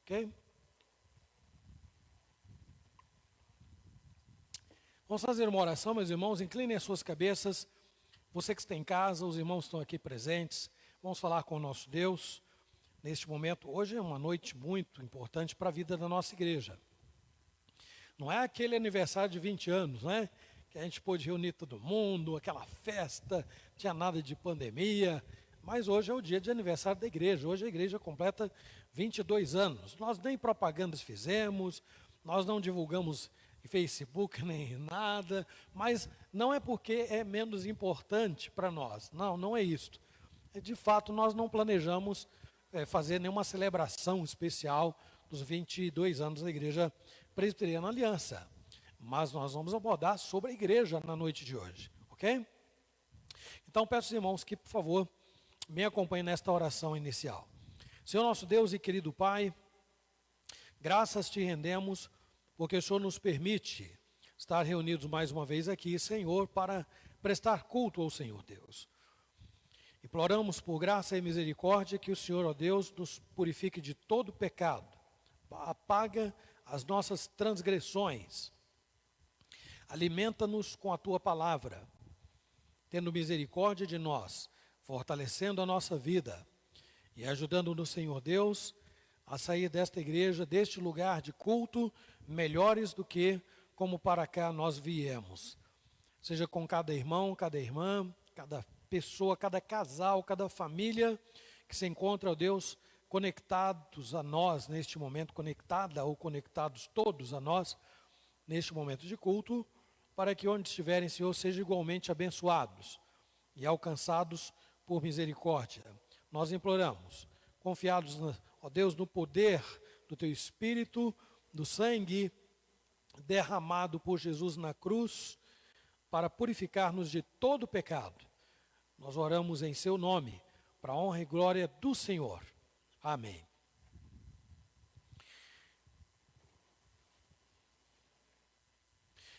Ok? Vamos fazer uma oração, meus irmãos. Inclinem as suas cabeças. Você que está em casa, os irmãos estão aqui presentes. Vamos falar com o nosso Deus neste momento. Hoje é uma noite muito importante para a vida da nossa igreja. Não é aquele aniversário de 20 anos, né? Que a gente pôde reunir todo mundo, aquela festa, não tinha nada de pandemia. Mas hoje é o dia de aniversário da igreja. Hoje a igreja completa 22 anos. Nós nem propagandas fizemos, nós não divulgamos em Facebook nem nada, mas não é porque é menos importante para nós. Não, não é isso. De fato, nós não planejamos fazer nenhuma celebração especial dos 22 anos da Igreja Presbiteriana Aliança. Mas nós vamos abordar sobre a igreja na noite de hoje, ok? Então peço aos irmãos que, por favor, me acompanhem nesta oração inicial. Senhor nosso Deus e querido Pai, graças te rendemos, porque o Senhor nos permite estar reunidos mais uma vez aqui, Senhor, para prestar culto ao Senhor Deus. Imploramos por graça e misericórdia que o Senhor, ó Deus, nos purifique de todo pecado, apaga as nossas transgressões, alimenta-nos com a Tua palavra, tendo misericórdia de nós, fortalecendo a nossa vida e ajudando-nos, Senhor Deus, a sair desta igreja, deste lugar de culto, melhores do que como para cá nós viemos. Seja com cada irmão, cada irmã, cada pessoa, cada casal, cada família que se encontra, ó Deus, conectados a nós neste momento, conectada ou conectados todos a nós neste momento de culto, para que onde estiverem, Senhor, sejam igualmente abençoados e alcançados por misericórdia. Nós imploramos, confiados, ó Deus, no poder do Teu Espírito, do sangue derramado por Jesus na cruz, para purificar-nos de todo pecado. Nós oramos em Seu nome, para a honra e glória do Senhor. Amém.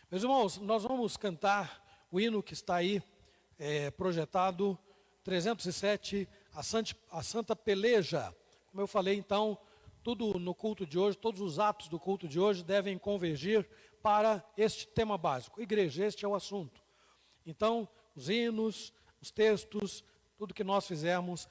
Meus irmãos, nós vamos cantar o hino que está aí projetado, 307, a Santa Peleja. Como eu falei, então, tudo no culto de hoje, todos os atos do culto de hoje devem convergir para este tema básico. Igreja, este é o assunto. Então, os hinos, os textos, tudo que nós fizermos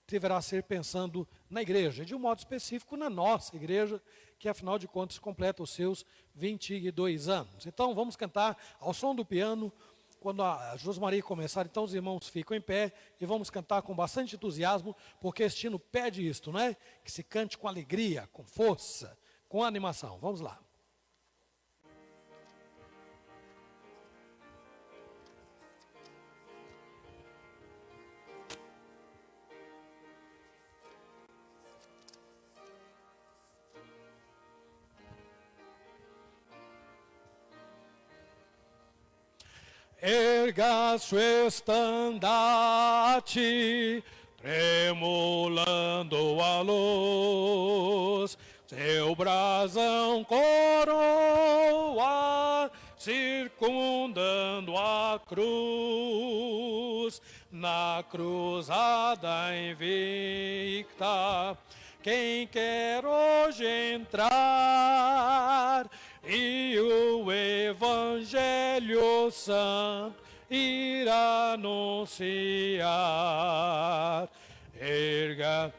deverá ser pensando na igreja, de um modo específico na nossa igreja, que afinal de contas completa os seus 22 anos. Então vamos cantar ao som do piano. Quando a Josmaria começar, então os irmãos ficam em pé e vamos cantar com bastante entusiasmo, porque este hino pede isto, não é? Que se cante com alegria, com força, com animação. Vamos lá. Erga seu estandarte, tremulando a luz, seu brasão coroa, circundando a cruz, na cruzada invicta. Quem quer hoje entrar e o Evangelho Santo irá anunciar, erga,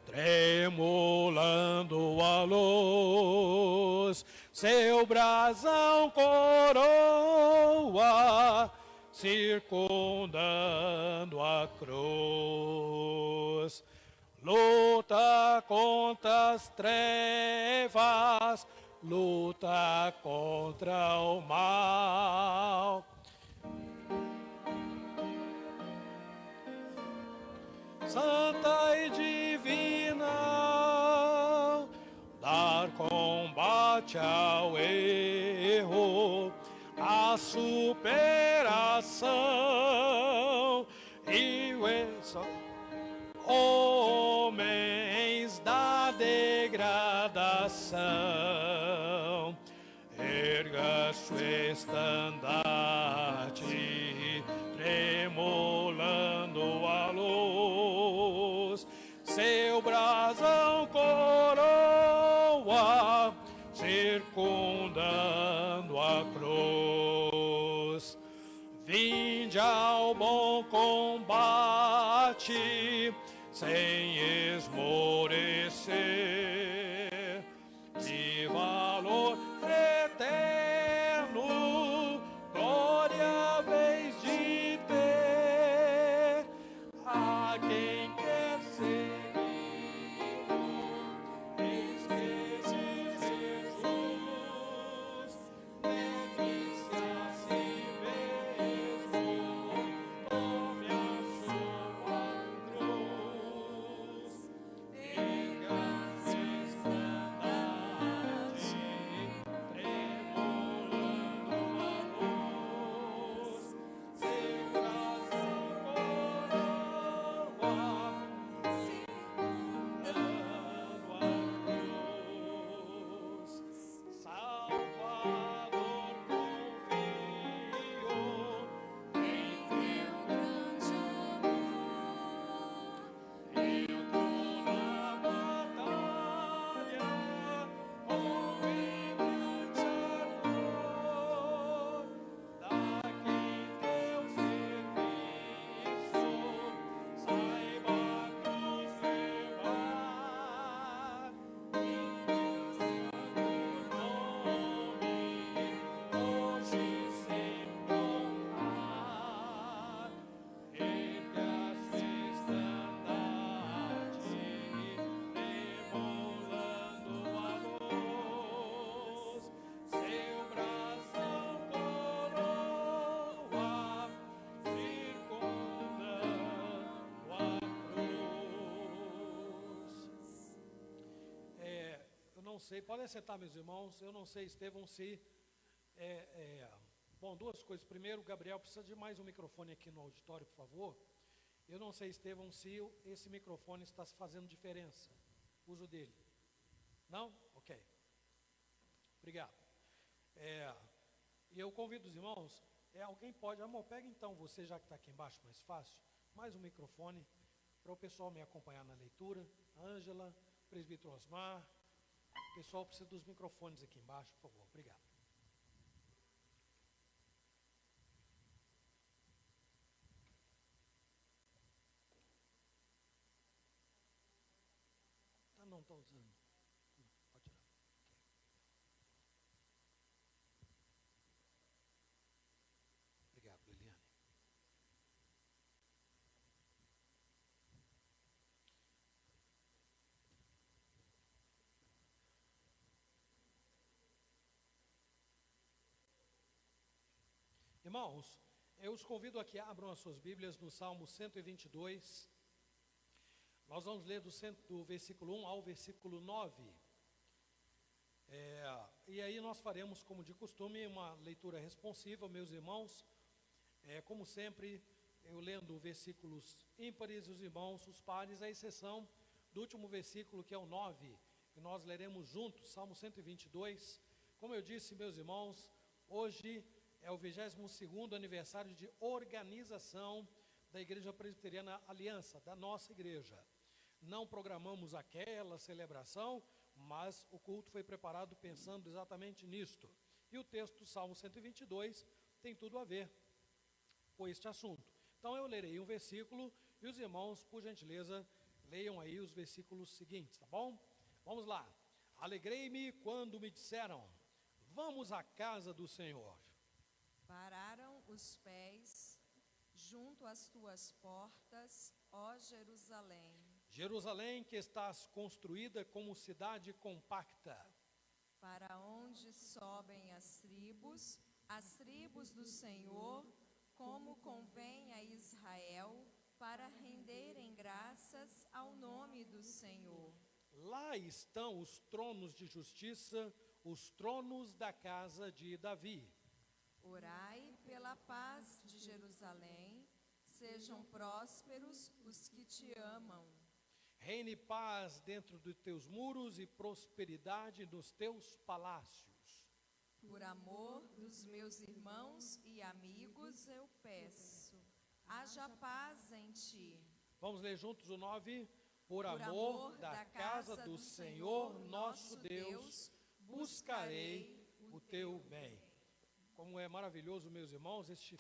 tremulando a luz, seu brasão coroa, circundando a cruz. Luta contra as trevas, luta contra o mal. Santa e divina, dar combate ao erro, a superação e o homens da degradação. Erga seu estandarte, tremulando a luz, ti, sem esmorecer, de valor eterno, glória vez de ter, a quem quer seguir, esquece Jesus, deve-se a si mesmo, tome a sua cruz, erga-se estandarte, tremulando a luz, seu coração coroa, segurando a cruz. Salvador, confio em teu grande amor. Entro na batalha com vibrante ardor, daqui teu serviço saiba conservar, e teu santo nome hoje sempre honrar. Erga-se estandarte, tremulando a luz, seu bração coroa, circundando a cruz. Eu não sei, podem sentar, meus irmãos. Eu não sei, Estevão, se bom, duas coisas. Primeiro, Gabriel precisa de mais um microfone aqui no auditório, por favor. Eu não sei, Estevão, se esse microfone está fazendo diferença, uso dele. Não? Ok. Obrigado. E eu convido os irmãos, alguém pode, amor, pega então, você já que está aqui embaixo, mais fácil, mais um microfone, para o pessoal me acompanhar na leitura. Ângela, presbítero Osmar, o pessoal precisa dos microfones aqui embaixo, por favor. Obrigado. Não estou usando. Não, pode tirar. Ok. Obrigado, Liliane. Irmãos, eu os convido a que abram as suas Bíblias no Salmo 122. Nós vamos ler do versículo 1 ao versículo 9. E aí nós faremos, como de costume, uma leitura responsiva, meus irmãos. Como sempre, eu lendo versículos ímpares, os irmãos, os pares, à exceção do último versículo, que é o 9, que nós leremos juntos, Salmo 122. Como eu disse, meus irmãos, hoje é o 22º aniversário de organização da Igreja Presbiteriana Aliança, da nossa igreja. Não programamos aquela celebração, mas o culto foi preparado pensando exatamente nisto. E o texto do Salmo 122 tem tudo a ver com este assunto. Então eu lerei um versículo e os irmãos, por gentileza, leiam aí os versículos seguintes, tá bom? Vamos lá. Alegrei-me quando me disseram, vamos à casa do Senhor. Pararam os pés junto às tuas portas, ó Jerusalém. Jerusalém, que estás construída como cidade compacta. Para onde sobem as tribos do Senhor, como convém a Israel, para renderem graças ao nome do Senhor. Lá estão os tronos de justiça, os tronos da casa de Davi. Orai pela paz de Jerusalém, sejam prósperos os que te amam. Reine paz dentro dos teus muros e prosperidade nos teus palácios. Por amor dos meus irmãos e amigos eu peço, haja paz em ti. Vamos ler juntos o 9. Por amor da casa do Senhor nosso Deus, buscarei o teu bem. Como é maravilhoso, meus irmãos, este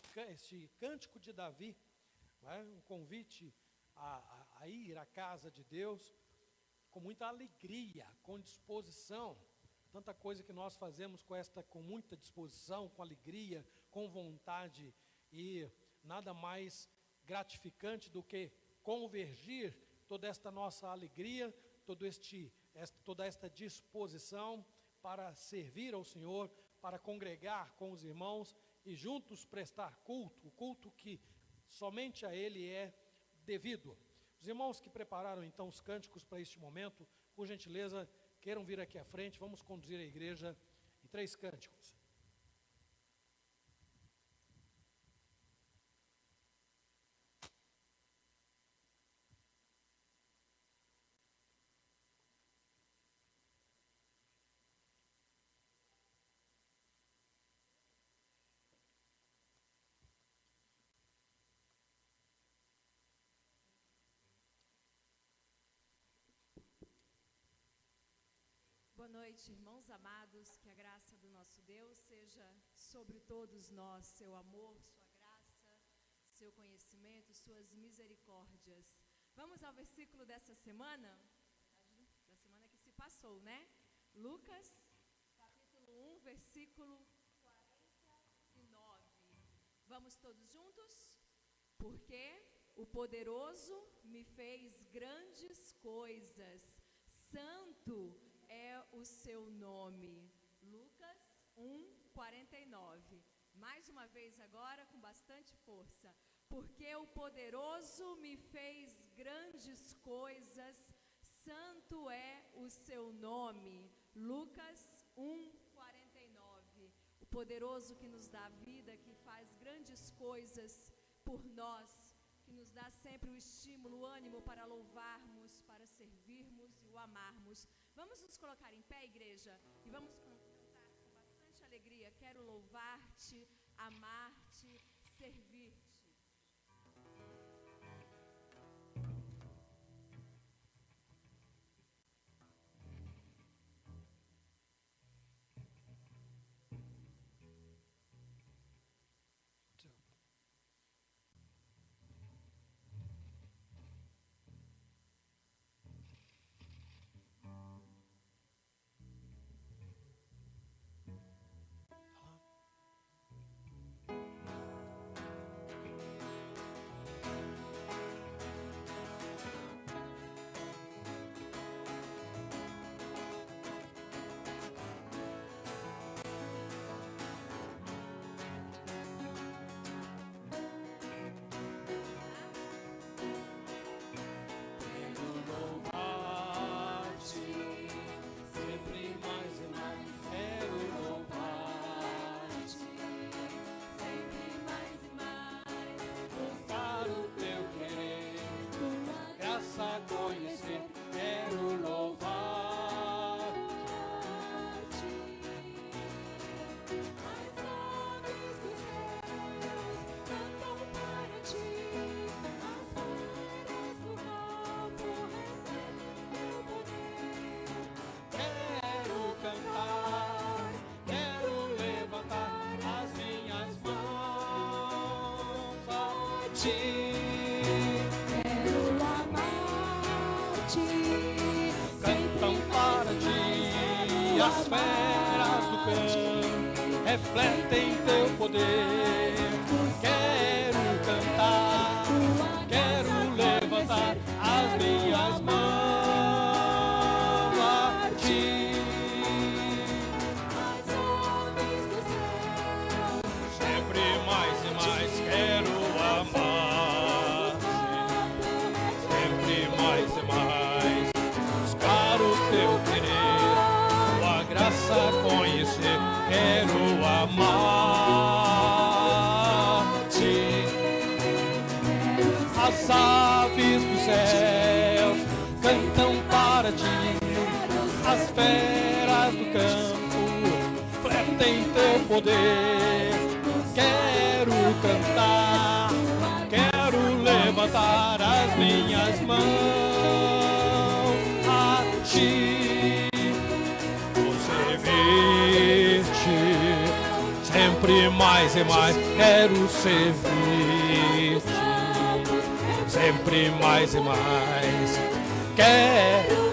cântico de Davi, um convite a ir à casa de Deus com muita alegria, com disposição. Tanta coisa que nós fazemos com muita disposição, com alegria, com vontade, e nada mais gratificante do que convergir toda esta nossa alegria, toda esta disposição para servir ao Senhor, para congregar com os irmãos e juntos prestar culto, o culto que somente a Ele é devido. Os irmãos que prepararam então os cânticos para este momento, por gentileza, queiram vir aqui à frente, vamos conduzir a igreja em 3 cânticos. Boa noite, irmãos amados, que a graça do nosso Deus seja sobre todos nós, seu amor, sua graça, seu conhecimento, suas misericórdias. Vamos ao versículo dessa semana, da semana que se passou, né? Lucas, capítulo 1, versículo 49. Vamos todos juntos? Porque o poderoso me fez grandes coisas, santo é o seu nome. Lucas 1:49. Mais uma vez agora, com bastante força. Porque o poderoso me fez grandes coisas, santo é o seu nome. Lucas 1:49. O poderoso que nos dá vida, que faz grandes coisas por nós, que nos dá sempre o estímulo, o ânimo para louvarmos, para servirmos e o amarmos. Vamos nos colocar em pé, igreja, e vamos cantar com bastante alegria. Quero louvar-te, amar-te, servir-te. Quero amar-te, cantam para ti as feras do campo, refletem teu poder. Quero cantar, quero levantar as minhas mãos a ti. as aves do céu, Sempre mais e mais quero amar-te, sempre mais e mais buscar o teu querer, tua graça conhecer. Quero amar-te. As aves dos céus cantam para ti, as feras do campo refletem teu poder. Quero cantar, quero levantar as minhas mãos a ti, vou servir-te, sempre mais e mais quero servir-te, sempre mais e mais. Quero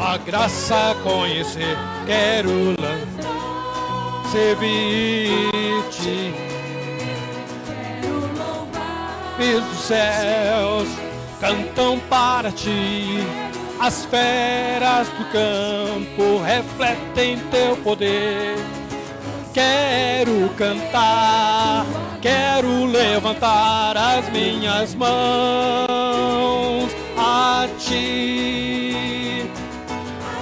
a graça conhecer, quero servir-te. Quero louvar. Filhos dos céus cantam para ti, as feras do campo refletem teu poder. Quero cantar, quero levantar as minhas mãos a ti.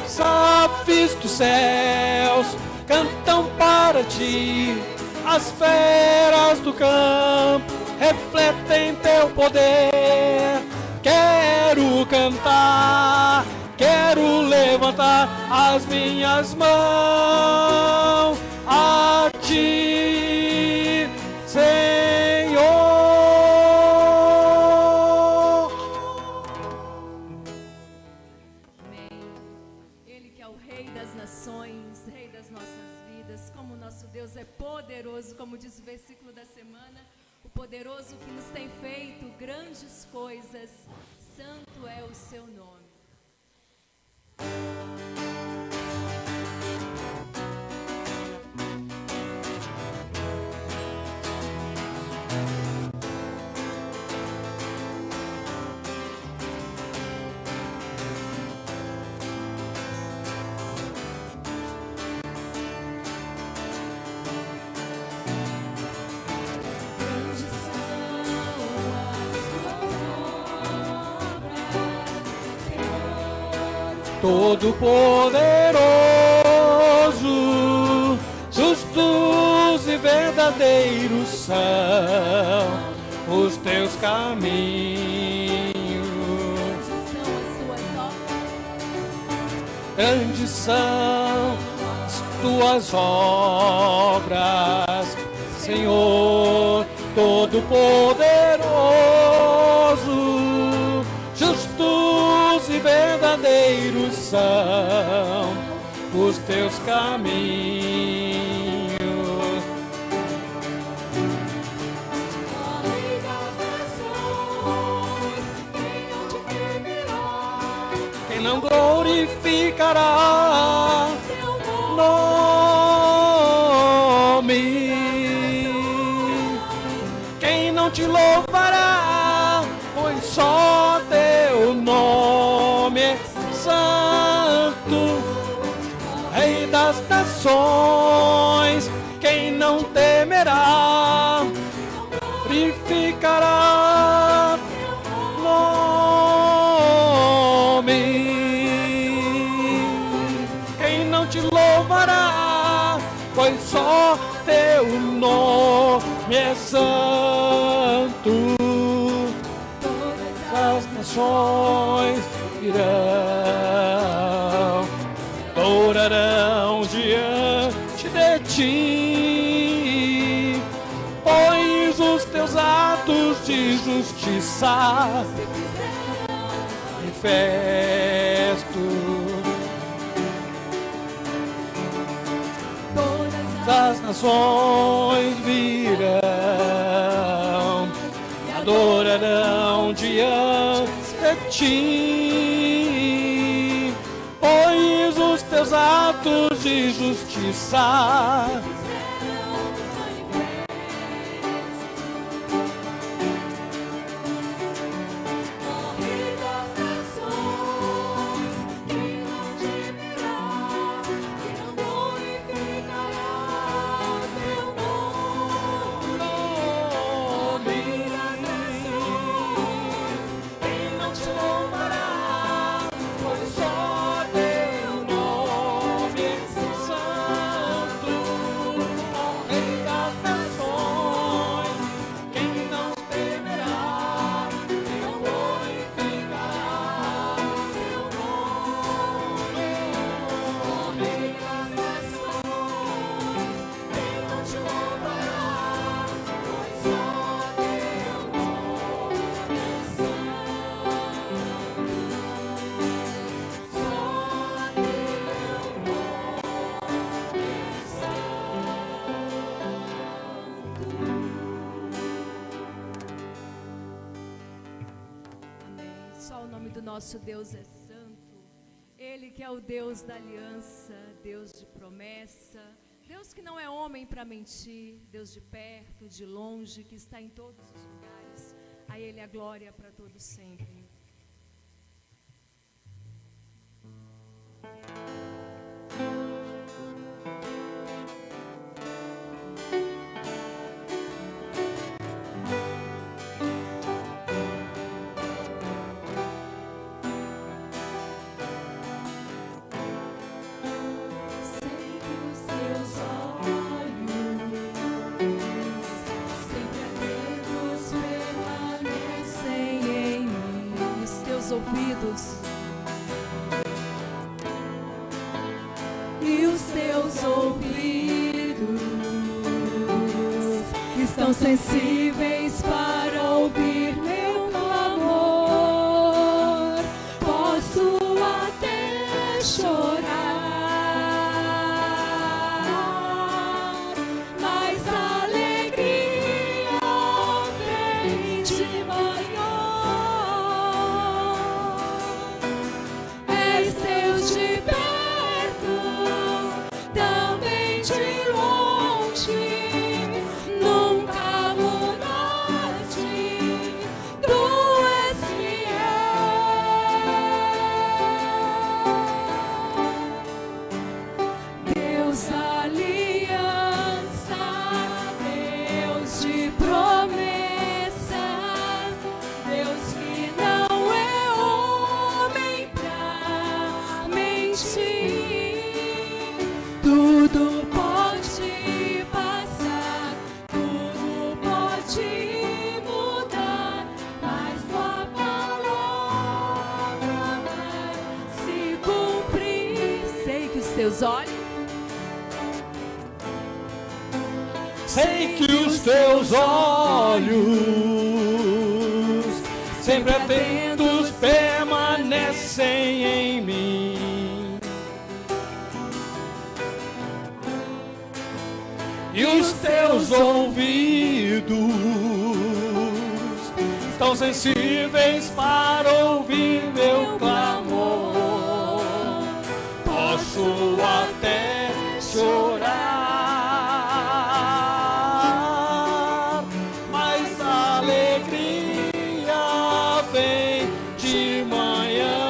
As aves dos céus cantam para ti, as feras do campo refletem teu poder. Quero cantar, quero levantar as minhas mãos a ti, Senhor. Amém. Ele que é o Rei das nações, Rei das nossas vidas, como nosso Deus é poderoso, como diz o versículo da semana, o poderoso que nos tem feito grandes coisas, santo é o seu nome. Grandes são as tuas obras, Senhor. Todo-Poderoso, justos e verdadeiros são os teus caminhos. São as suas obras. Grandes são as tuas obras, Senhor, Todo-Poderoso, justos e verdadeiros são os teus caminhos. Ó Rei das nações, quem não te temerá? Quem não glorificará Teu nome. nome, quem não te louvará, pois só teu nome é santo, Rei das nações, quem não temerá, glorificará nome, quem não te louvará, pois só teu nome é santo. As nações irão, adorarão diante de ti, pois os teus atos de justiça manifesto. As nações virão e adorarão diante de ti, pois os teus atos de justiça Ó Rei das nações, quem não temerá, quem não glorificará teu nome. Ó Rei das nações, quem não te louvará, pois só teu nome é santo. Ó Rei das nações, quem não temerá, quem não glorificará teu nome. Ó Rei das nações, quem não te louvará, pois só teu nome é santo. Só o nome do nosso Deus é santo. Ele que é o Deus da aliança, Deus de promessa, Deus que não é homem para mentir, Deus de perto, de longe, que está em todos os lugares. A Ele a glória para todos sempre. Ouvidos e os teus ouvidos estão sensíveis para ouvir meu clamor. Posso até chorar, mas a alegria vem de manhã. Tudo pode passar, tudo pode mudar, mas tua palavra vai se cumprir. Sei que os teus olhos, sei que os teus olhos, sempre atentos, permanecem em mim. E os teus ouvidos estão sensíveis para ouvir meu clamor. Posso até chorar, mas a alegria vem de manhã.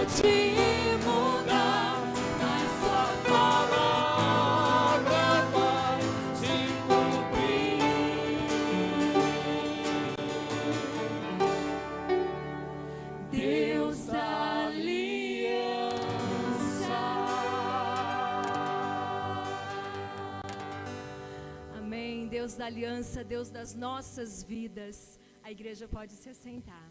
último lugar, mas sua palavra vai se cumprir. Deus da aliança. Amém. Deus da aliança, Deus das nossas vidas. A igreja pode se assentar.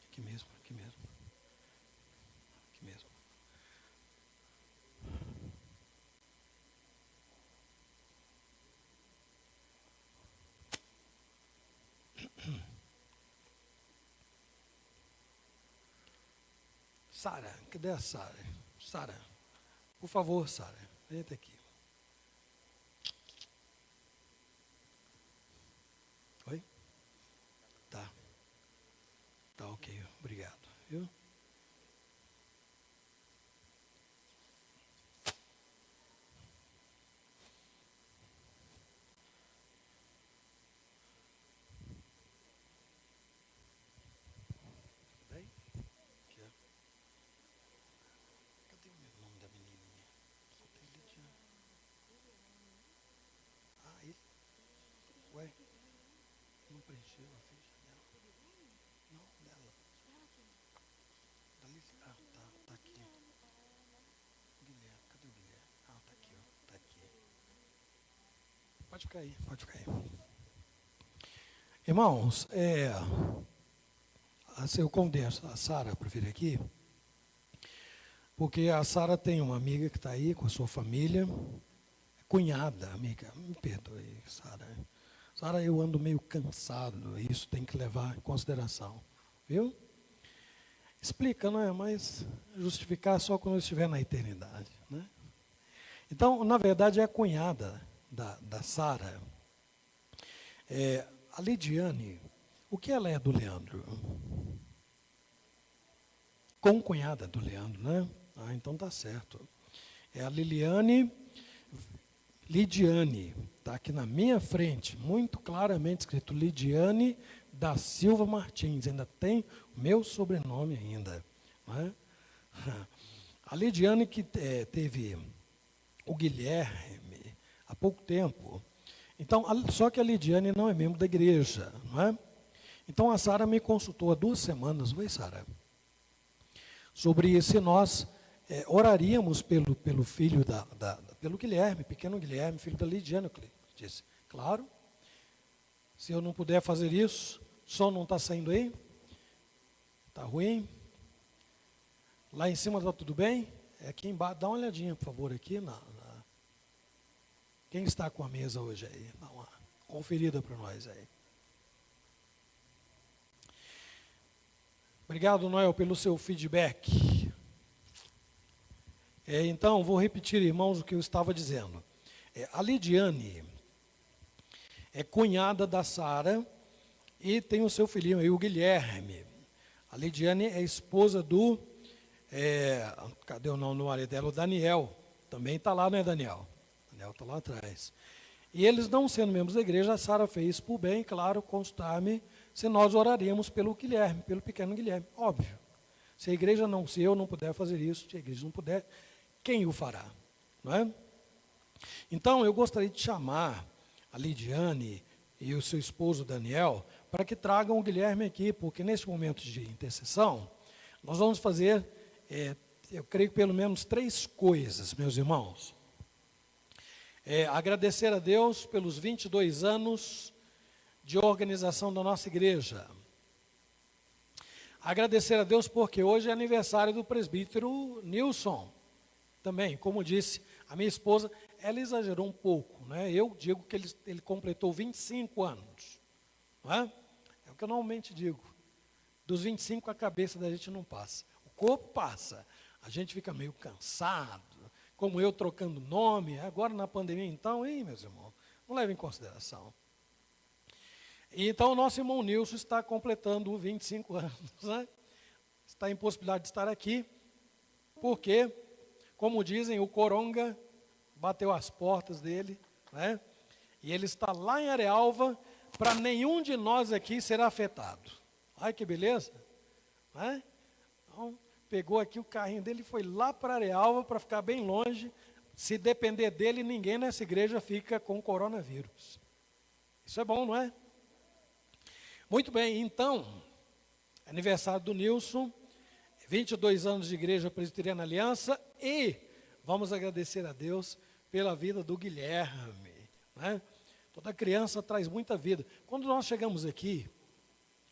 Aqui mesmo, aqui mesmo. Aqui mesmo. Sara, cadê a Sara? Sara, por favor, Sara, vem até aqui. Oi? Tá. Tá ok, obrigado. Viu? Bem? Aqui, ó. Cadê o nome da menininha? Só tem Lidiane. Ah, ele? Ué? Não preencheu a ficha dela? Não, dela. Tá aqui. Guilherme, cadê o Guilherme? Ah, tá aqui, ó. Tá aqui. Pode ficar aí, pode ficar aí. Irmãos, eu convido a Sara para vir aqui, porque a Sara tem uma amiga que está aí com a sua família, cunhada, amiga, me perdoe, Sara. Sara, eu ando meio cansado, isso tem que levar em consideração, viu? Explica, não é? Mas justificar só quando eu estiver na eternidade, né? Então, na verdade, é a cunhada da Sara. A Lidiane, o que ela é do Leandro? Concunhada do Leandro, né? Ah, então tá certo. É a Lidiane, está aqui na minha frente, muito claramente escrito Lidiane da Silva Martins, ainda tem o meu sobrenome ainda. Né? A Lidiane que teve o Guilherme há pouco tempo. Então, só que a Lidiane não é membro da igreja, não é? Então a Sara me consultou há 2 semanas, oi Sara, sobre se nós oraríamos pelo filho pelo Guilherme, pequeno Guilherme, filho da Lidiane. Eu disse, claro, se eu não puder fazer isso, o som não está saindo aí? Está ruim? Lá em cima está tudo bem? Aqui embaixo, dá uma olhadinha, por favor, aqui. Quem está com a mesa hoje aí? Dá uma conferida para nós aí. Obrigado, Noel, pelo seu feedback. Então, vou repetir, irmãos, o que eu estava dizendo. A Lidiane é cunhada da Sara e tem o seu filhinho aí, o Guilherme. A Lidiane é esposa do... cadê o nome do marido dela? O Daniel. Também está lá, né, Daniel? Daniel está lá atrás. E eles, não sendo membros da igreja, a Sara fez por bem, claro, consultar-me se nós oraríamos pelo Guilherme, pelo pequeno Guilherme. Óbvio. Se eu não puder fazer isso, se a igreja não puder, quem o fará? Não é? Então, eu gostaria de chamar a Lidiane e o seu esposo Daniel para que tragam o Guilherme aqui, porque neste momento de intercessão, nós vamos fazer, eu creio, pelo menos 3 coisas, meus irmãos. Agradecer a Deus pelos 22 anos de organização da nossa igreja. Agradecer a Deus porque hoje é aniversário do presbítero Nilson. Também, como disse, a minha esposa, ela exagerou um pouco, né? Eu digo que ele completou 25 anos. Não é? É o que eu normalmente digo. Dos 25 a cabeça da gente não passa. O corpo passa. A gente fica meio cansado. Como eu trocando nome. Agora na pandemia então, meus irmãos, não leve em consideração. E então o nosso irmão Nilson está completando 25 anos, né? Está em possibilidade de estar aqui, porque, como dizem, o Coronga bateu as portas dele, né? E ele está lá em Arealva, para nenhum de nós aqui ser afetado. Ai, que beleza, né? Então, pegou aqui o carrinho dele e foi lá para Arealva, para ficar bem longe. Se depender dele, ninguém nessa igreja fica com coronavírus. Isso é bom, não é? Muito bem, então, aniversário do Nilson, 22 anos de Igreja Presbiteriana Aliança, e vamos agradecer a Deus pela vida do Guilherme, né? Toda criança traz muita vida. Quando nós chegamos aqui,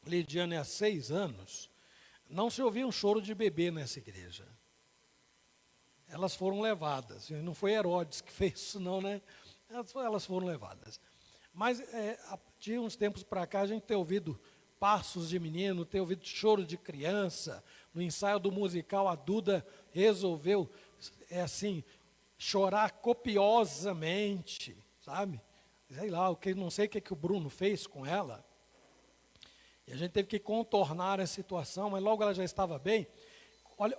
Lidiane, há 6 anos, não se ouvia um choro de bebê nessa igreja. Elas foram levadas, não foi Herodes que fez isso não, né? Elas foram levadas. Mas de uns tempos para cá, a gente tem ouvido passos de menino, tem ouvido choro de criança. No ensaio do musical, a Duda resolveu, chorar copiosamente, sabe? Sei lá, não sei o que o Bruno fez com ela. E a gente teve que contornar a situação, mas logo ela já estava bem.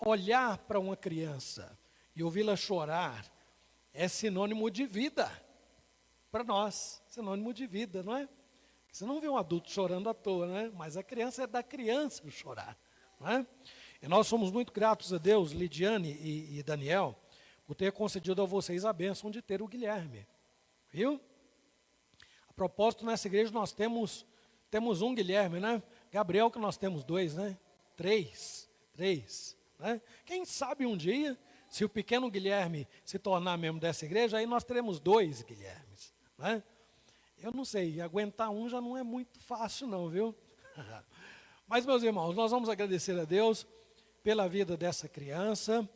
Olhar para uma criança e ouvi-la chorar é sinônimo de vida para nós, sinônimo de vida, não é? Você não vê um adulto chorando à toa, né? Mas a criança é da criança chorar, não é? E nós somos muito gratos a Deus, Lidiane e Daniel, por ter concedido a vocês a bênção de ter o Guilherme, viu? A propósito, nessa igreja nós temos um Guilherme, né? Gabriel, que nós temos 2, né? 3, né? Quem sabe um dia, se o pequeno Guilherme se tornar membro dessa igreja, aí nós teremos 2 Guilhermes, né? Eu não sei, aguentar um já não é muito fácil não, viu? Mas, meus irmãos, nós vamos agradecer a Deus pela vida dessa criança.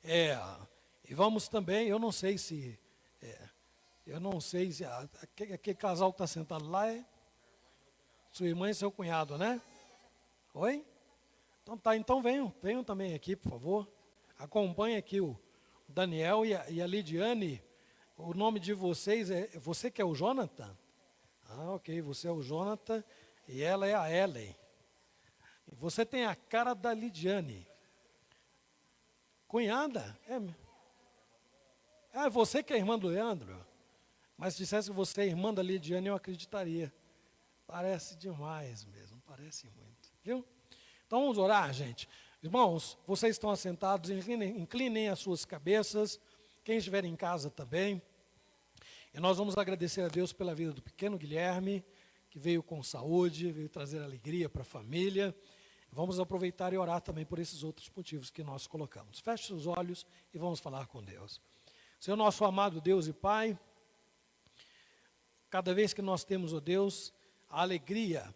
E vamos também, eu não sei se aquele casal que está sentado lá é sua irmã e seu cunhado, né? Oi? Então tá, então venham também aqui, por favor. Acompanhe aqui o Daniel e a Lidiane. O nome de vocês você que é o Jonathan? Ah, ok, você é o Jonathan e ela é a Ellen. E você tem a cara da Lidiane. Cunhada? Você que é irmã do Leandro? Mas se dissesse que você é irmã da Lidiane, eu acreditaria. Parece demais mesmo, parece muito. Viu? Então vamos orar, gente. Irmãos, vocês estão assentados, inclinem as suas cabeças. Quem estiver em casa também. E nós vamos agradecer a Deus pela vida do pequeno Guilherme, que veio com saúde, veio trazer alegria para a família. Vamos aproveitar e orar também por esses outros motivos que nós colocamos. Feche os olhos e vamos falar com Deus. Senhor nosso amado Deus e Pai, cada vez que nós temos, ó Deus, a alegria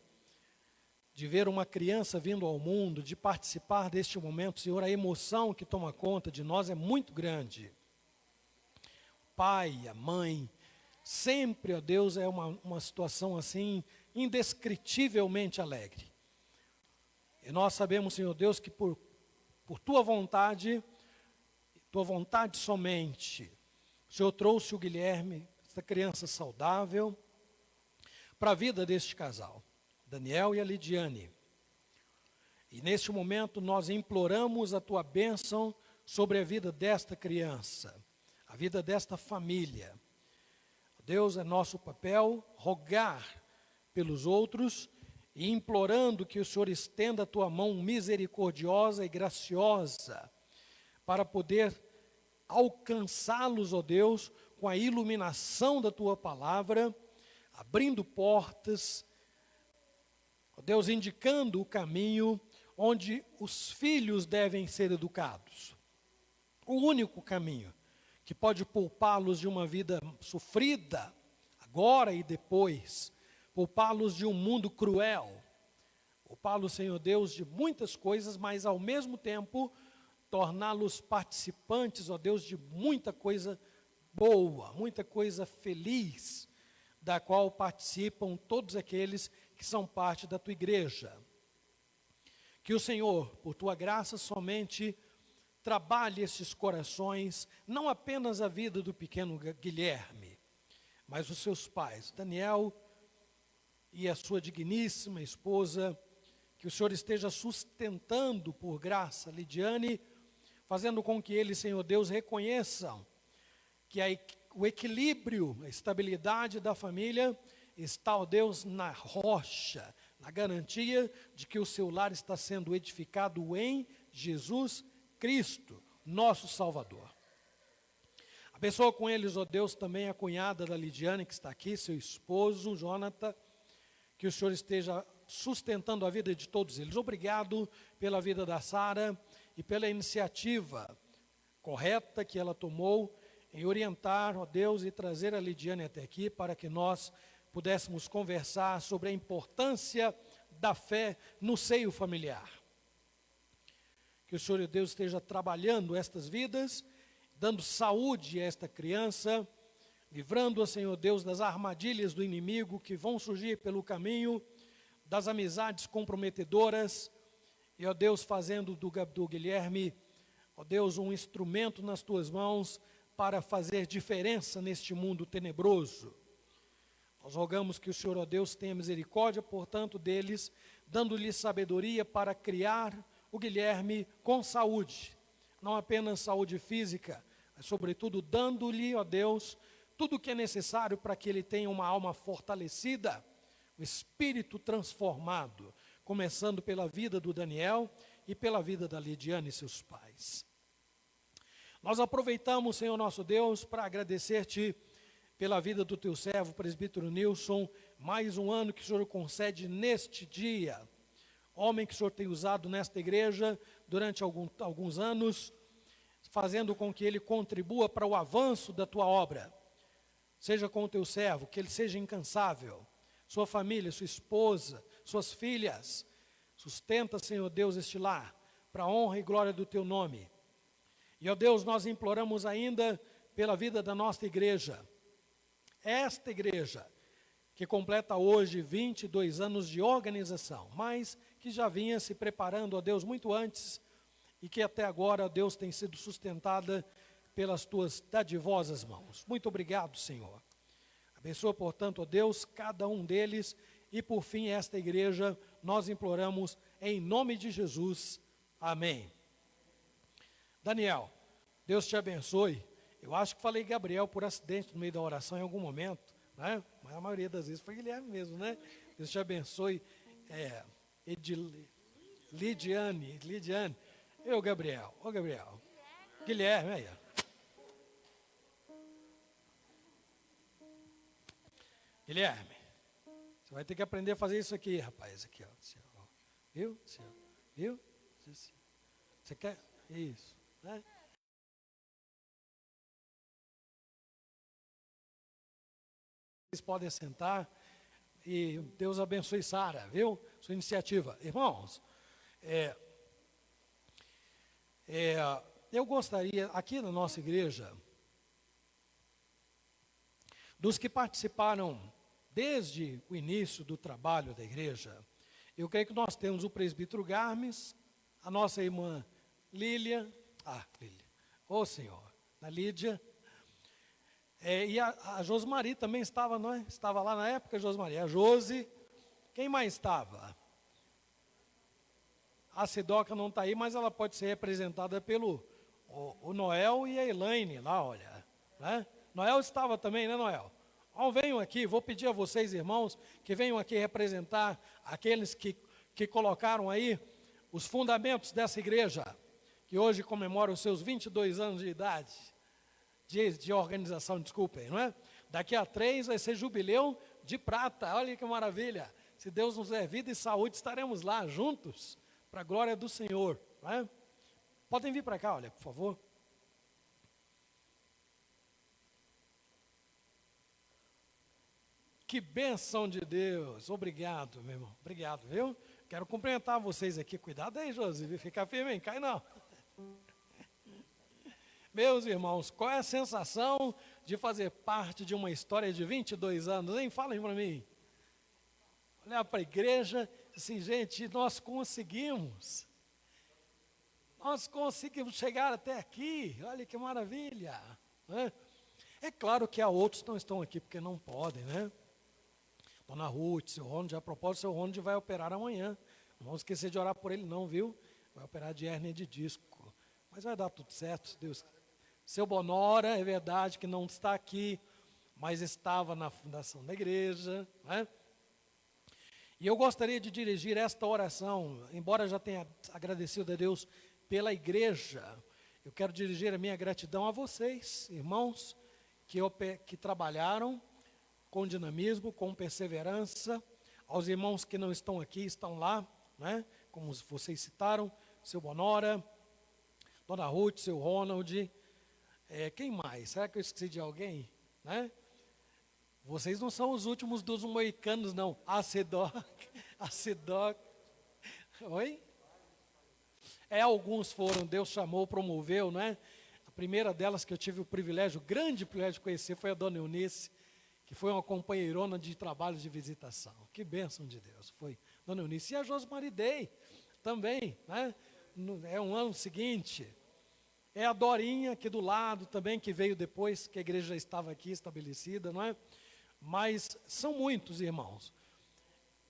de ver uma criança vindo ao mundo, de participar deste momento, Senhor, a emoção que toma conta de nós é muito grande. O pai, a mãe, sempre, ó Deus, é uma situação assim, indescritivelmente alegre. E nós sabemos, Senhor Deus, que por Tua vontade somente, o Senhor trouxe o Guilherme, essa criança saudável, para a vida deste casal, Daniel e a Lidiane. E neste momento nós imploramos a Tua bênção sobre a vida desta criança, a vida desta família. Deus, é nosso papel rogar pelos outros e implorando que o Senhor estenda a Tua mão misericordiosa e graciosa para poder alcançá-los, ó Deus, com a iluminação da Tua palavra, abrindo portas, ó Deus, indicando o caminho onde os filhos devem ser educados. O único caminho que pode poupá-los de uma vida sofrida, agora e depois, poupá-los de um mundo cruel, poupá-los, Senhor Deus, de muitas coisas, mas ao mesmo tempo, torná-los participantes, ó Deus, de muita coisa boa, muita coisa feliz, da qual participam todos aqueles que são parte da Tua igreja. Que o Senhor, por Tua graça somente, trabalhe esses corações, não apenas a vida do pequeno Guilherme, mas os seus pais, Daniel e a sua digníssima esposa, que o Senhor esteja sustentando por graça Lidiane, fazendo com que eles, Senhor Deus, reconheçam que o equilíbrio, a estabilidade da família está, ó Deus, na rocha, na garantia de que o seu lar está sendo edificado em Jesus Cristo, nosso Salvador. Abençoa com eles, ó Deus, também a cunhada da Lidiane, que está aqui, seu esposo, Jonathan, que o Senhor esteja sustentando a vida de todos eles. Obrigado pela vida da Sara e pela iniciativa correta que ela tomou em orientar, ó Deus, e trazer a Lidiane até aqui para que nós pudéssemos conversar sobre a importância da fé no seio familiar. Que o Senhor Deus esteja trabalhando estas vidas, dando saúde a esta criança, livrando-a, Senhor Deus, das armadilhas do inimigo que vão surgir pelo caminho, das amizades comprometedoras, e, ó Deus, fazendo do Guilherme, ó Deus, um instrumento nas tuas mãos para fazer diferença neste mundo tenebroso. Nós rogamos que o Senhor, ó Deus, tenha misericórdia, portanto, deles, dando-lhe sabedoria para criar o Guilherme com saúde, não apenas saúde física, mas, sobretudo, dando-lhe, ó Deus, tudo o que é necessário para que ele tenha uma alma fortalecida, o espírito transformado, começando pela vida do Daniel e pela vida da Lidiane e seus pais. Nós aproveitamos, Senhor nosso Deus, para agradecer-te pela vida do teu servo, o presbítero Nilson, mais um ano que o Senhor concede neste dia, homem que o Senhor tem usado nesta igreja durante alguns anos, fazendo com que ele contribua para o avanço da tua obra. Seja com o teu servo, que ele seja incansável, sua família, sua esposa, suas filhas, sustenta, Senhor Deus, este lar, para a honra e glória do teu nome. E, ó Deus, nós imploramos ainda pela vida da nossa igreja, esta igreja, que completa hoje 22 anos de organização, mas que já vinha se preparando, ó Deus, muito antes, e que até agora, ó Deus, tem sido sustentada pelas tuas dadivosas mãos. Muito obrigado, Senhor. Abençoa, portanto, ó Deus, cada um deles, e por fim esta igreja, nós imploramos em nome de Jesus. Amém. Daniel, Deus te abençoe. Eu acho que falei Gabriel por acidente no meio da oração em algum momento, né? Mas a maioria das vezes foi Guilherme mesmo, né? Deus te abençoe. Lidiane. Eu, Gabriel. Ô, Gabriel. Guilherme, aí, ó. Guilherme, você vai ter que aprender a fazer isso aqui, rapaz. Aqui, ó. Viu? Viu? Você quer? Isso, né? Vocês podem sentar e Deus abençoe Sara, viu? Sua iniciativa. Irmãos, eu gostaria, aqui na nossa igreja, dos que participaram desde o início do trabalho da igreja, eu creio que nós temos o presbítero Garmes, a nossa irmã Lília, ô Senhor, a Lídia, e a Josmari também estava, não é? Estava lá na época, Josmari, a Josi, quem mais estava? A Sidoca não está aí, mas ela pode ser representada pelo o Noel e a Elaine lá, olha, né? Noel estava também, né, Noel? Venham aqui, vou pedir a vocês, irmãos, que venham aqui representar aqueles que colocaram aí os fundamentos dessa igreja, que hoje comemora os seus 22 anos de idade, de organização, desculpem, não é? Daqui a 3 vai ser jubileu de prata, olha que maravilha. Se Deus nos der vida e saúde, estaremos lá juntos, para a glória do Senhor, não é? Podem vir para cá, olha, por favor. Que bênção de Deus, obrigado, meu irmão, obrigado, viu? Quero cumprimentar vocês aqui, cuidado aí, Josi, fica firme, hein? Cai não. Meus irmãos, qual é a sensação de fazer parte de uma história de 22 anos, hein? Falem para mim. Olhar para a igreja, assim, gente, nós conseguimos chegar até aqui, olha que maravilha, né? É claro que há outros que não estão aqui porque não podem, né? Dona Ruth, seu Ronald, a propósito, seu Ronald vai operar amanhã. Não vamos esquecer de orar por ele não, viu? Vai operar de hérnia de disco. Mas vai dar tudo certo, se Deus. Seu Bonora, é verdade que não está aqui, mas estava na fundação da igreja, né? E eu gostaria de dirigir esta oração, embora já tenha agradecido a Deus pela igreja, eu quero dirigir a minha gratidão a vocês, irmãos, que trabalharam com dinamismo, com perseverança, aos irmãos que não estão aqui, estão lá, né? Como vocês citaram, seu Bonora, Dona Ruth, seu Ronald, quem mais? Será que eu esqueci de alguém? Né? Vocês não são os últimos dos moicanos, não. A Sedoc. Oi? Alguns foram, Deus chamou, promoveu, né? A primeira delas que eu tive o grande privilégio de conhecer, foi a Dona Eunice, que foi uma companheirona de trabalho de visitação. Que bênção de Deus, foi Dona Eunice. E a Josmaridei também, né? É um ano seguinte. É a Dorinha aqui do lado também, que veio depois que a igreja já estava aqui estabelecida, não é? Mas são muitos, irmãos.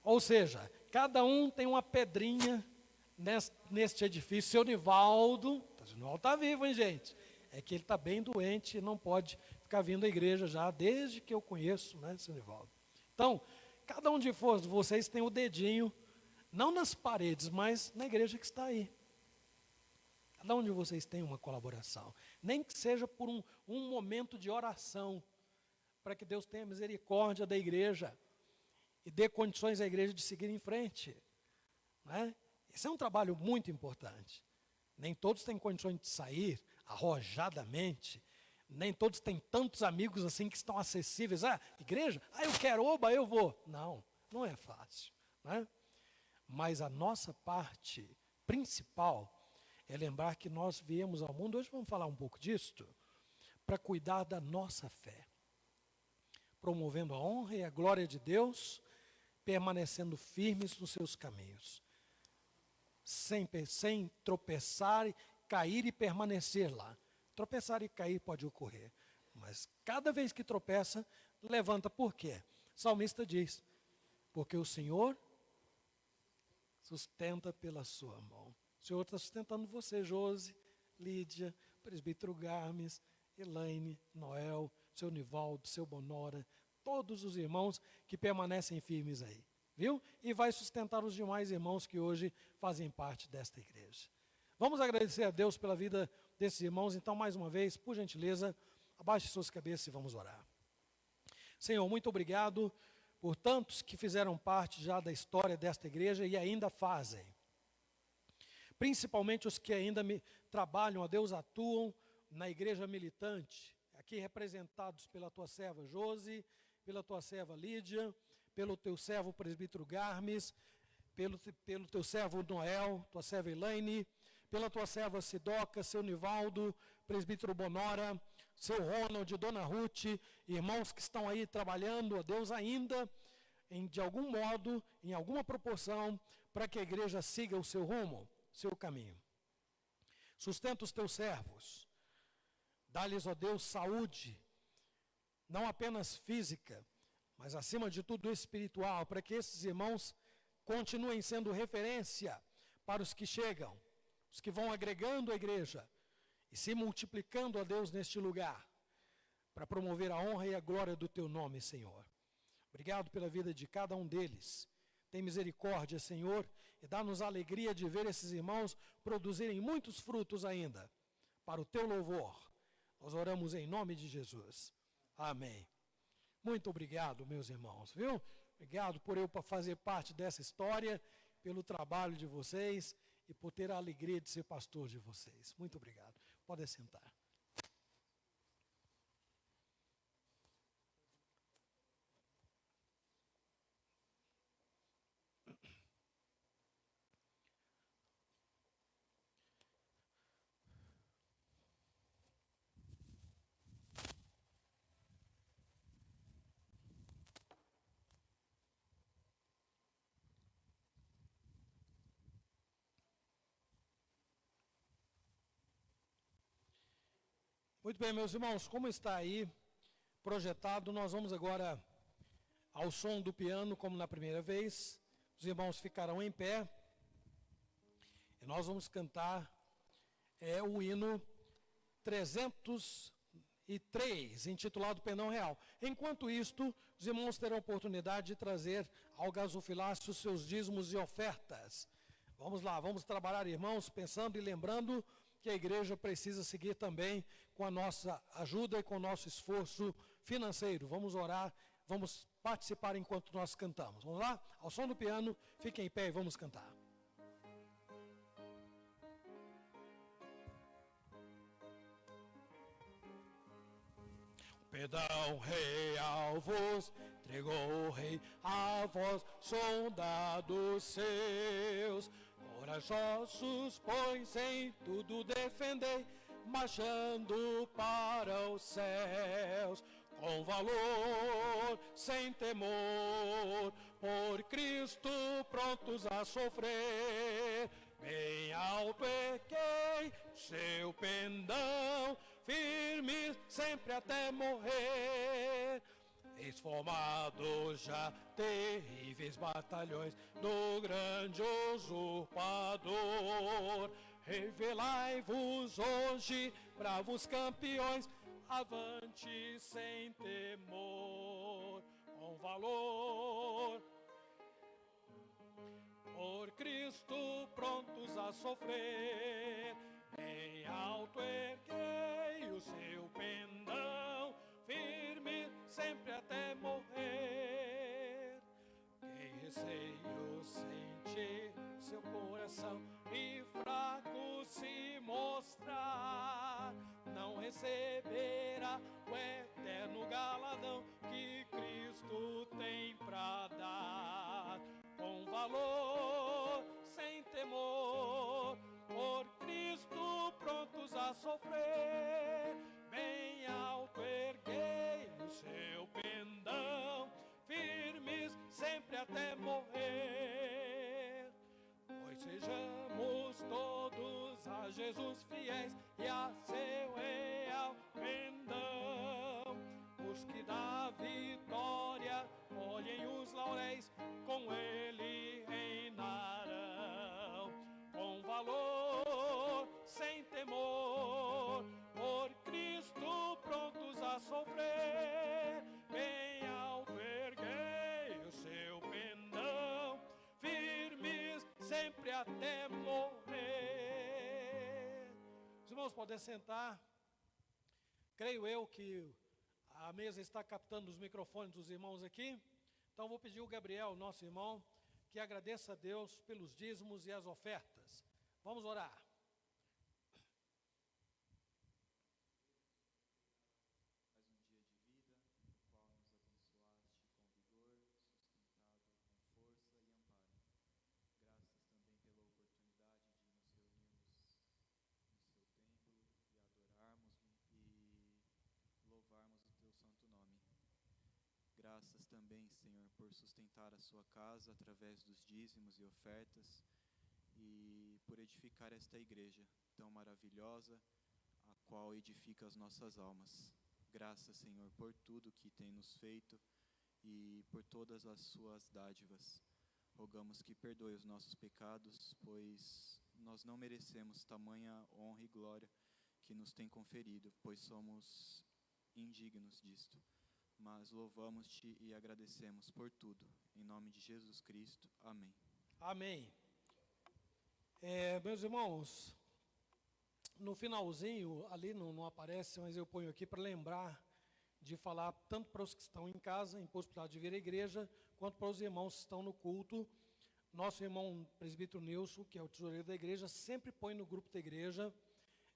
Ou seja, cada um tem uma pedrinha neste edifício. Seu Nivaldo está vivo, hein, gente? É que ele está bem doente e não pode ficar vindo à igreja já, desde que eu conheço, né, seu Nivaldo. Então, cada um de vocês tem o dedinho, não nas paredes, mas na igreja que está aí. Cada um de vocês tem uma colaboração, nem que seja por um momento de oração, para que Deus tenha misericórdia da igreja e dê condições à igreja de seguir em frente. Né? Esse é um trabalho muito importante. Nem todos têm condições de sair arrojadamente, nem todos têm tantos amigos assim que estão acessíveis. Igreja? Eu quero, oba, eu vou. Não, não é fácil. Né? Mas a nossa parte principal é lembrar que nós viemos ao mundo, hoje vamos falar um pouco disto, para cuidar da nossa fé, promovendo a honra e a glória de Deus, permanecendo firmes nos seus caminhos, sem tropeçar, cair e permanecer lá. Tropeçar e cair pode ocorrer, mas cada vez que tropeça, levanta. Por quê? O salmista diz, porque o Senhor sustenta pela sua mão. O Senhor está sustentando você, Josi, Lídia, presbítero Garmes, Elaine, Noel, seu Nivaldo, seu Bonora, todos os irmãos que permanecem firmes aí, viu? E vai sustentar os demais irmãos que hoje fazem parte desta igreja. Vamos agradecer a Deus pela vida desses irmãos, então, mais uma vez, por gentileza, abaixe suas cabeças e vamos orar. Senhor, muito obrigado por tantos que fizeram parte já da história desta igreja e ainda fazem. Principalmente os que ainda trabalham, a Deus, atuam na igreja militante, aqui representados pela tua serva Josi, pela tua serva Lídia, pelo teu servo presbítero Garmes, pelo teu servo Noel, tua serva Elaine, pela tua serva Sidoca, seu Nivaldo, presbítero Bonora, seu Ronald, Dona Ruth, irmãos que estão aí trabalhando, a Deus, ainda, de algum modo, em alguma proporção, para que a igreja siga o seu rumo, seu caminho. Sustenta os teus servos, dá-lhes, ó Deus, saúde, não apenas física, mas acima de tudo espiritual, para que esses irmãos continuem sendo referência para os que chegam, os que vão agregando a igreja e se multiplicando, ó Deus, neste lugar, para promover a honra e a glória do teu nome, Senhor. Obrigado pela vida de cada um deles. Tem misericórdia, Senhor, e dá-nos a alegria de ver esses irmãos produzirem muitos frutos ainda, para o teu louvor. Nós oramos em nome de Jesus. Amém. Muito obrigado, meus irmãos, viu? Obrigado por eu fazer parte dessa história, pelo trabalho de vocês e por ter a alegria de ser pastor de vocês. Muito obrigado. Podem sentar. Muito bem, meus irmãos, como está aí projetado, nós vamos agora Ao som do piano, como na primeira vez, os irmãos ficarão em pé. E nós vamos cantar o hino 303, intitulado Pendão Real. Enquanto isto, os irmãos terão oportunidade de trazer ao gasofilácio seus dízimos e ofertas. Vamos lá, vamos trabalhar, irmãos, pensando e lembrando que a igreja precisa seguir também com a nossa ajuda e com o nosso esforço financeiro. Vamos orar, vamos participar enquanto nós cantamos. Vamos lá? Ao som do piano, fiquem em pé e vamos cantar. Pendão real vos entregou o rei, a vós soldados seus, corajosos, pois em tudo defendei, marchando para os céus, com valor, sem temor, por Cristo prontos a sofrer, bem alto erguei seu pendão, firmes sempre até morrer. Eis formados já terríveis batalhões do grande usurpador. Revelai-vos hoje, bravos campeões, avante sem temor, com valor. Por Cristo prontos a sofrer, bem alto erguei o seu pendão, firme sempre até morrer. Quem receio sentir seu coração e fraco se mostrar, não receberá o eterno galadão que Cristo tem pra dar. Com valor, sem temor, por Cristo prontos a sofrer, bem alto erguei o seu pendão, firmes sempre até morrer. Pois sejamos todos a Jesus fiéis e a seu real pendão, os que da vitória colhem os lauréis, com ele reinarão. Com valor, sem temor, por Cristo prontos a sofrer, bem alto erguei o seu pendão, firmes sempre até morrer. Os irmãos podem sentar. Creio eu que a mesa está captando os microfones dos irmãos aqui. Então vou pedir o Gabriel, nosso irmão, que agradeça a Deus pelos dízimos e as ofertas. Vamos orar. Mais um dia de vida, no qual nos abençoaste com vigor, sustentado com força e amparo. Graças também pela oportunidade de nos reunirmos no seu templo e adorarmos e louvarmos o teu santo nome. Graças também, Senhor, por sustentar a sua casa através dos dízimos e ofertas e por edificar esta igreja tão maravilhosa, a qual edifica as nossas almas. Graças, Senhor, por tudo que tem nos feito e por todas as suas dádivas. Rogamos que perdoe os nossos pecados, pois nós não merecemos tamanha honra e glória que nos tem conferido, pois somos indignos disto. Mas louvamos-te e agradecemos por tudo. Em nome de Jesus Cristo. Amém. Amém. Meus irmãos, no finalzinho, ali não aparece, mas eu ponho aqui para lembrar de falar tanto para os que estão em casa, em possibilidade de vir à igreja, quanto para os irmãos que estão no culto. Nosso irmão presbítero Nilson, que é o tesoureiro da igreja, sempre põe no grupo da igreja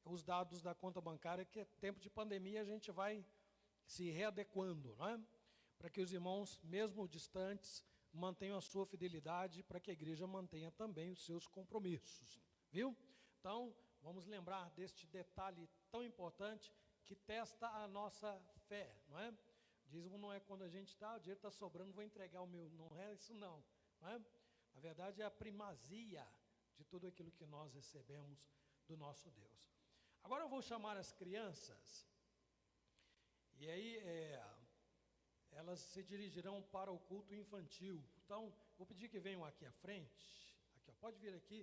os dados da conta bancária, que é tempo de pandemia, a gente vai se readequando, não é? Para que os irmãos, mesmo distantes, mantenham a sua fidelidade, para que a igreja mantenha também os seus compromissos, viu? Então, vamos lembrar deste detalhe tão importante que testa a nossa fé, não é? Dízimo não é quando a gente o dinheiro está sobrando, vou entregar o meu, não é isso não é? Na verdade é a primazia de tudo aquilo que nós recebemos do nosso Deus. Agora eu vou chamar as crianças. E aí, elas se dirigirão para o culto infantil. Então, vou pedir que venham aqui à frente. Aqui, ó, pode vir aqui,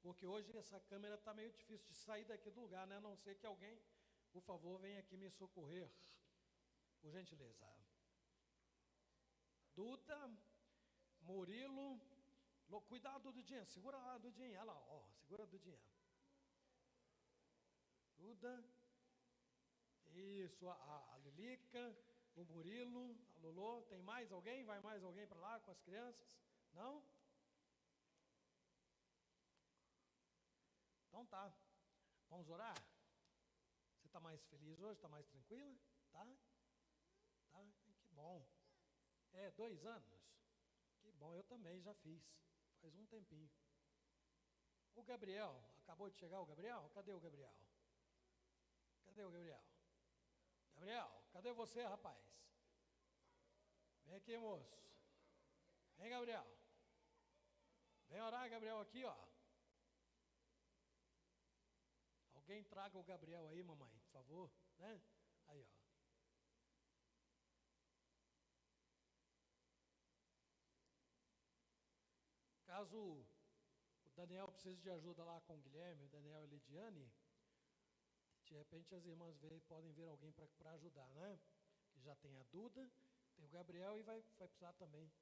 porque hoje essa câmera está meio difícil de sair daqui do lugar, né? A não ser que alguém, por favor, venha aqui me socorrer, por gentileza. Duda, Murilo, cuidado, Dudinha, segura lá, Dudinha, olha lá, ó, segura a Dudinha. Duda, isso, a Lilica, o Murilo, a Lulô, tem mais alguém? Vai mais alguém para lá com as crianças? Não? Então tá, vamos orar? Você está mais feliz hoje? Está mais tranquila? Tá? Tá? Que bom. 2 anos? Que bom, eu também já fiz, faz um tempinho. O Gabriel, acabou de chegar o Gabriel? Cadê o Gabriel? Cadê o Gabriel? Gabriel, cadê você, rapaz? Vem aqui, moço. Vem, Gabriel. Vem orar, Gabriel, aqui, ó. Alguém traga o Gabriel aí, mamãe, por favor, né? Aí, ó. Caso o Daniel precise de ajuda lá com o Guilherme, o Daniel e a Lidiane, de repente as irmãs podem ver alguém para ajudar, né? Que já tem a Duda, tem o Gabriel e vai precisar também.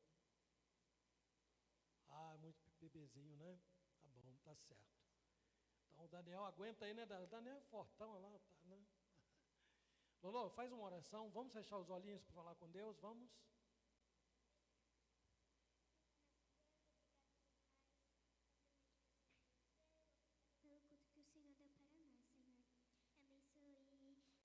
Muito bebezinho, né? Tá bom, tá certo. Então o Daniel aguenta aí, né? O Daniel é fortão lá, tá, né? Lolo, faz uma oração, vamos fechar os olhinhos para falar com Deus, vamos? Pelo culto que o Senhor deu para nós, Senhor. Abençoe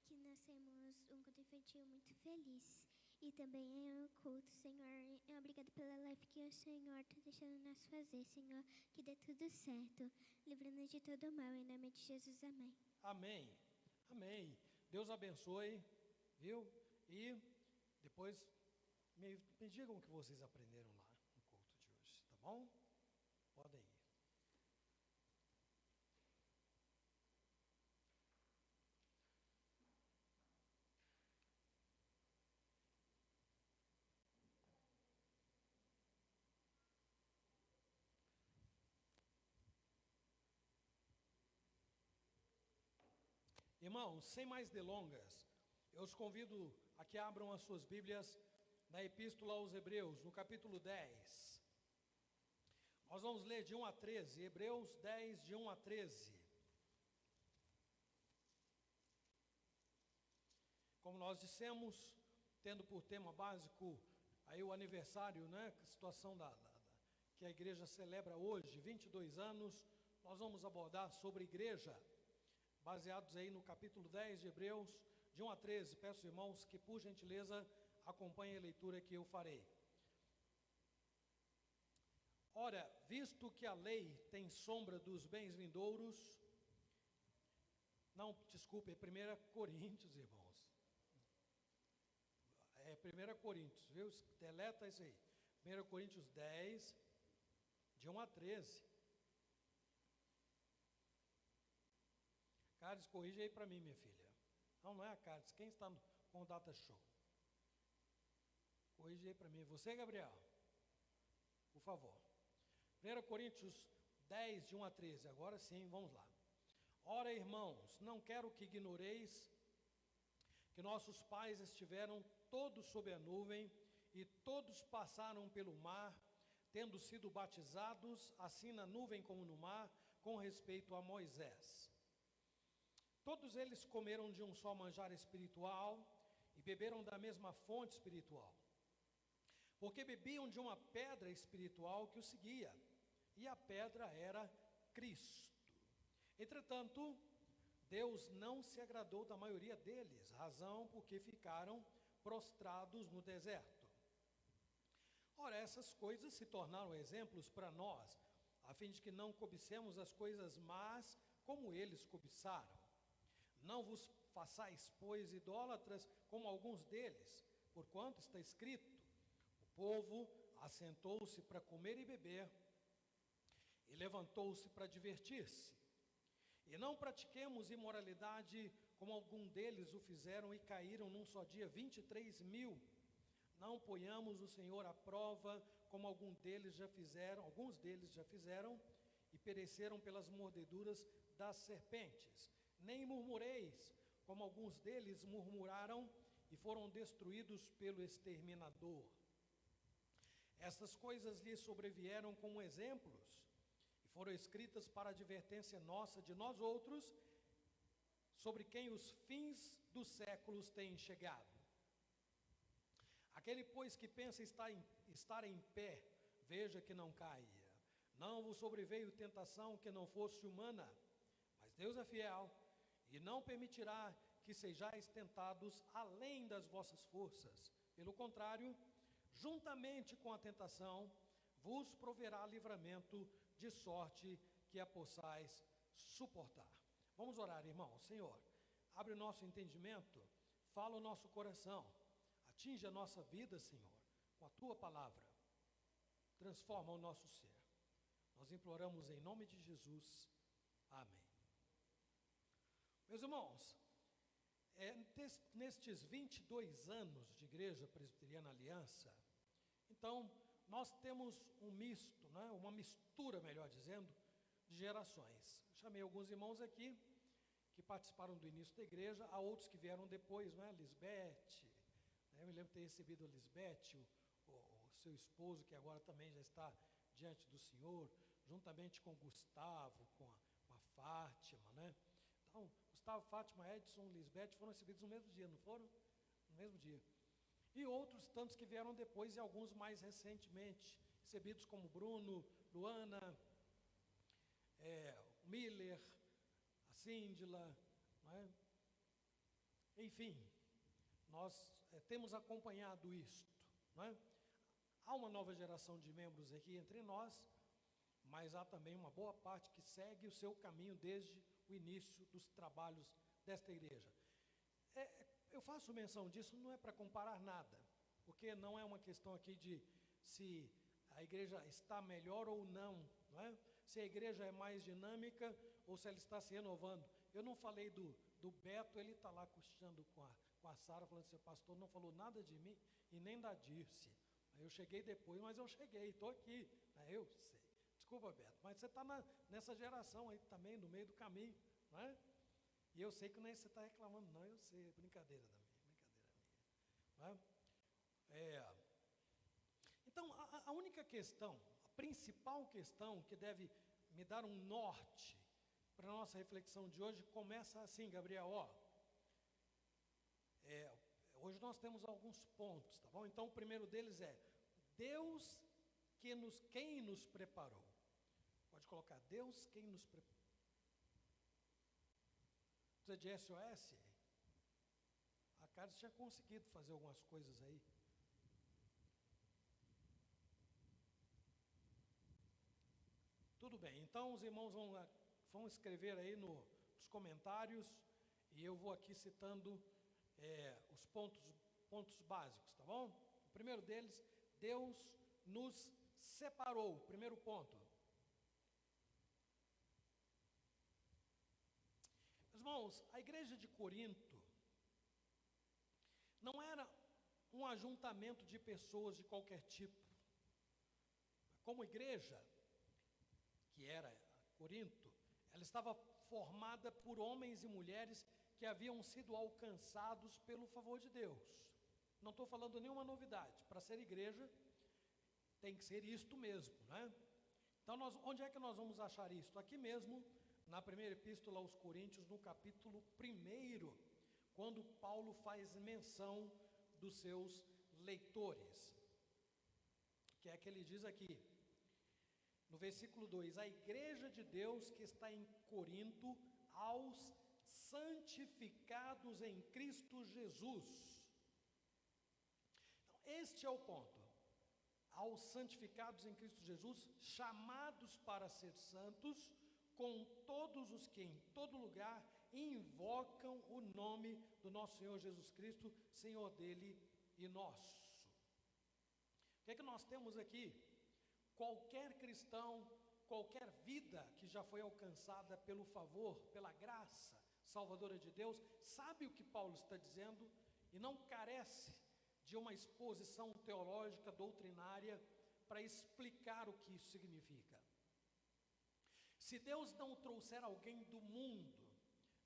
que nós temos um culto infantil muito feliz. E também é um culto, Senhor. Obrigado pela live que o Senhor está deixando nós fazer, Senhor. Que dê tudo certo. Livra-nos de todo mal. Em nome de Jesus, amém. Amém. Amém. Deus abençoe, viu? E depois me digam o que vocês aprenderam lá no culto de hoje, tá bom? Podem ir. Irmãos, sem mais delongas, eu os convido a que abram as suas Bíblias na Epístola aos Hebreus, no capítulo 10. Nós vamos ler de 1 a 13, Hebreus 10, de 1 a 13. Como nós dissemos, tendo por tema básico aí o aniversário, né, a situação que a igreja celebra hoje, 22 anos, nós vamos abordar sobre igreja, baseados aí no capítulo 10 de Hebreus, de 1 a 13. Peço, irmãos, que por gentileza acompanhem a leitura que eu farei. Ora, visto que a lei tem sombra dos bens vindouros, não, desculpe, é 1 Coríntios, irmãos. É 1 Coríntios, viu? Deleta isso aí. 1 Coríntios 10, de 1 a 13. Carlos, corrija aí para mim, minha filha. Não é a Carlos, quem está com o Data Show? Corrija aí para mim. Você, Gabriel? Por favor. 1 Coríntios 10, de 1 a 13. Agora sim, vamos lá. Ora, irmãos, não quero que ignoreis que nossos pais estiveram todos sob a nuvem e todos passaram pelo mar, tendo sido batizados, assim na nuvem como no mar, com respeito a Moisés. Todos eles comeram de um só manjar espiritual e beberam da mesma fonte espiritual, porque bebiam de uma pedra espiritual que os seguia, e a pedra era Cristo. Entretanto, Deus não se agradou da maioria deles, razão porque ficaram prostrados no deserto. Ora, essas coisas se tornaram exemplos para nós, a fim de que não cobicemos as coisas más como eles cobiçaram. Não vos façais, pois, idólatras como alguns deles, porquanto está escrito: o povo assentou-se para comer e beber, e levantou-se para divertir-se. E não pratiquemos imoralidade como algum deles o fizeram e caíram num só dia 23.000. Não ponhamos o Senhor à prova, como alguns deles já fizeram e pereceram pelas mordeduras das serpentes. Nem murmureis, como alguns deles murmuraram e foram destruídos pelo exterminador. Estas coisas lhes sobrevieram como exemplos e foram escritas para advertência nossa de nós outros, sobre quem os fins dos séculos têm chegado. Aquele, pois, que pensa estar em pé, veja que não caia. Não vos sobreveio tentação que não fosse humana, mas Deus é fiel, e não permitirá que sejais tentados além das vossas forças. Pelo contrário, juntamente com a tentação, vos proverá livramento, de sorte que a possais suportar. Vamos orar, irmão. Senhor, abre o nosso entendimento, fala o nosso coração, atinge a nossa vida, Senhor, com a Tua palavra, transforma o nosso ser. Nós imploramos em nome de Jesus, amém. Meus irmãos, nestes 22 anos de Igreja Presbiteriana Aliança, então, nós temos um misto, né, uma mistura, melhor dizendo, de gerações. Chamei alguns irmãos aqui, que participaram do início da igreja, há outros que vieram depois, né, Lisbeth, né, eu me lembro de ter recebido a Lisbeth, o seu esposo, que agora também já está diante do Senhor, juntamente com o Gustavo, com a Fátima, né? Então, Gustavo, Fátima, Edson, Lisbeth foram recebidos no mesmo dia, não foram? No mesmo dia. E outros tantos que vieram depois e alguns mais recentemente, recebidos como Bruno, Luana, Miller, a Síndila, né? Enfim, nós temos acompanhado isto, né? Há uma nova geração de membros aqui entre nós, mas há também uma boa parte que segue o seu caminho desde o início dos trabalhos desta igreja. Eu faço menção disso, não é para comparar nada, porque não é uma questão aqui de se a igreja está melhor ou não, não é? Se a igreja é mais dinâmica ou se ela está se renovando. Eu não falei do Beto, ele está lá cochichando com a Sara, falando assim, pastor, não falou nada de mim e nem da Dirce. Eu cheguei depois, mas eu cheguei, estou aqui, eu sei. Desculpa, Beto, mas você está nessa geração aí também, no meio do caminho, não é? E eu sei que nem você está reclamando, não, eu sei, brincadeira minha, não é? Então, a única questão, a principal questão que deve me dar um norte para a nossa reflexão de hoje, começa assim, Gabriel, hoje nós temos alguns pontos, tá bom? Então, o primeiro deles é, Deus quem nos preparou. Pode colocar, Deus quem nos preparou. Precisa de SOS? A Carlos tinha conseguido fazer algumas coisas aí. Tudo bem, então os irmãos vão escrever aí nos comentários, e eu vou aqui citando os pontos básicos, tá bom? O primeiro deles, Deus nos separou, primeiro ponto. Irmãos, a igreja de Corinto não era um ajuntamento de pessoas de qualquer tipo. Como igreja, que era Corinto, ela estava formada por homens e mulheres que haviam sido alcançados pelo favor de Deus. Não estou falando nenhuma novidade. Para ser igreja, tem que ser isto mesmo, né? Então, onde é que nós vamos achar isto? Aqui mesmo, na primeira epístola aos Coríntios, no capítulo 1, quando Paulo faz menção dos seus leitores, que é que ele diz aqui, no versículo 2, a igreja de Deus que está em Corinto, aos santificados em Cristo Jesus. Então, este é o ponto. Aos santificados em Cristo Jesus, chamados para ser santos, com todos os que em todo lugar invocam o nome do nosso Senhor Jesus Cristo, Senhor dele e nosso. O que é que nós temos aqui? Qualquer cristão, qualquer vida que já foi alcançada pelo favor, pela graça salvadora de Deus, sabe o que Paulo está dizendo e não carece de uma exposição teológica, doutrinária, para explicar o que isso significa. Se Deus não trouxer alguém do mundo,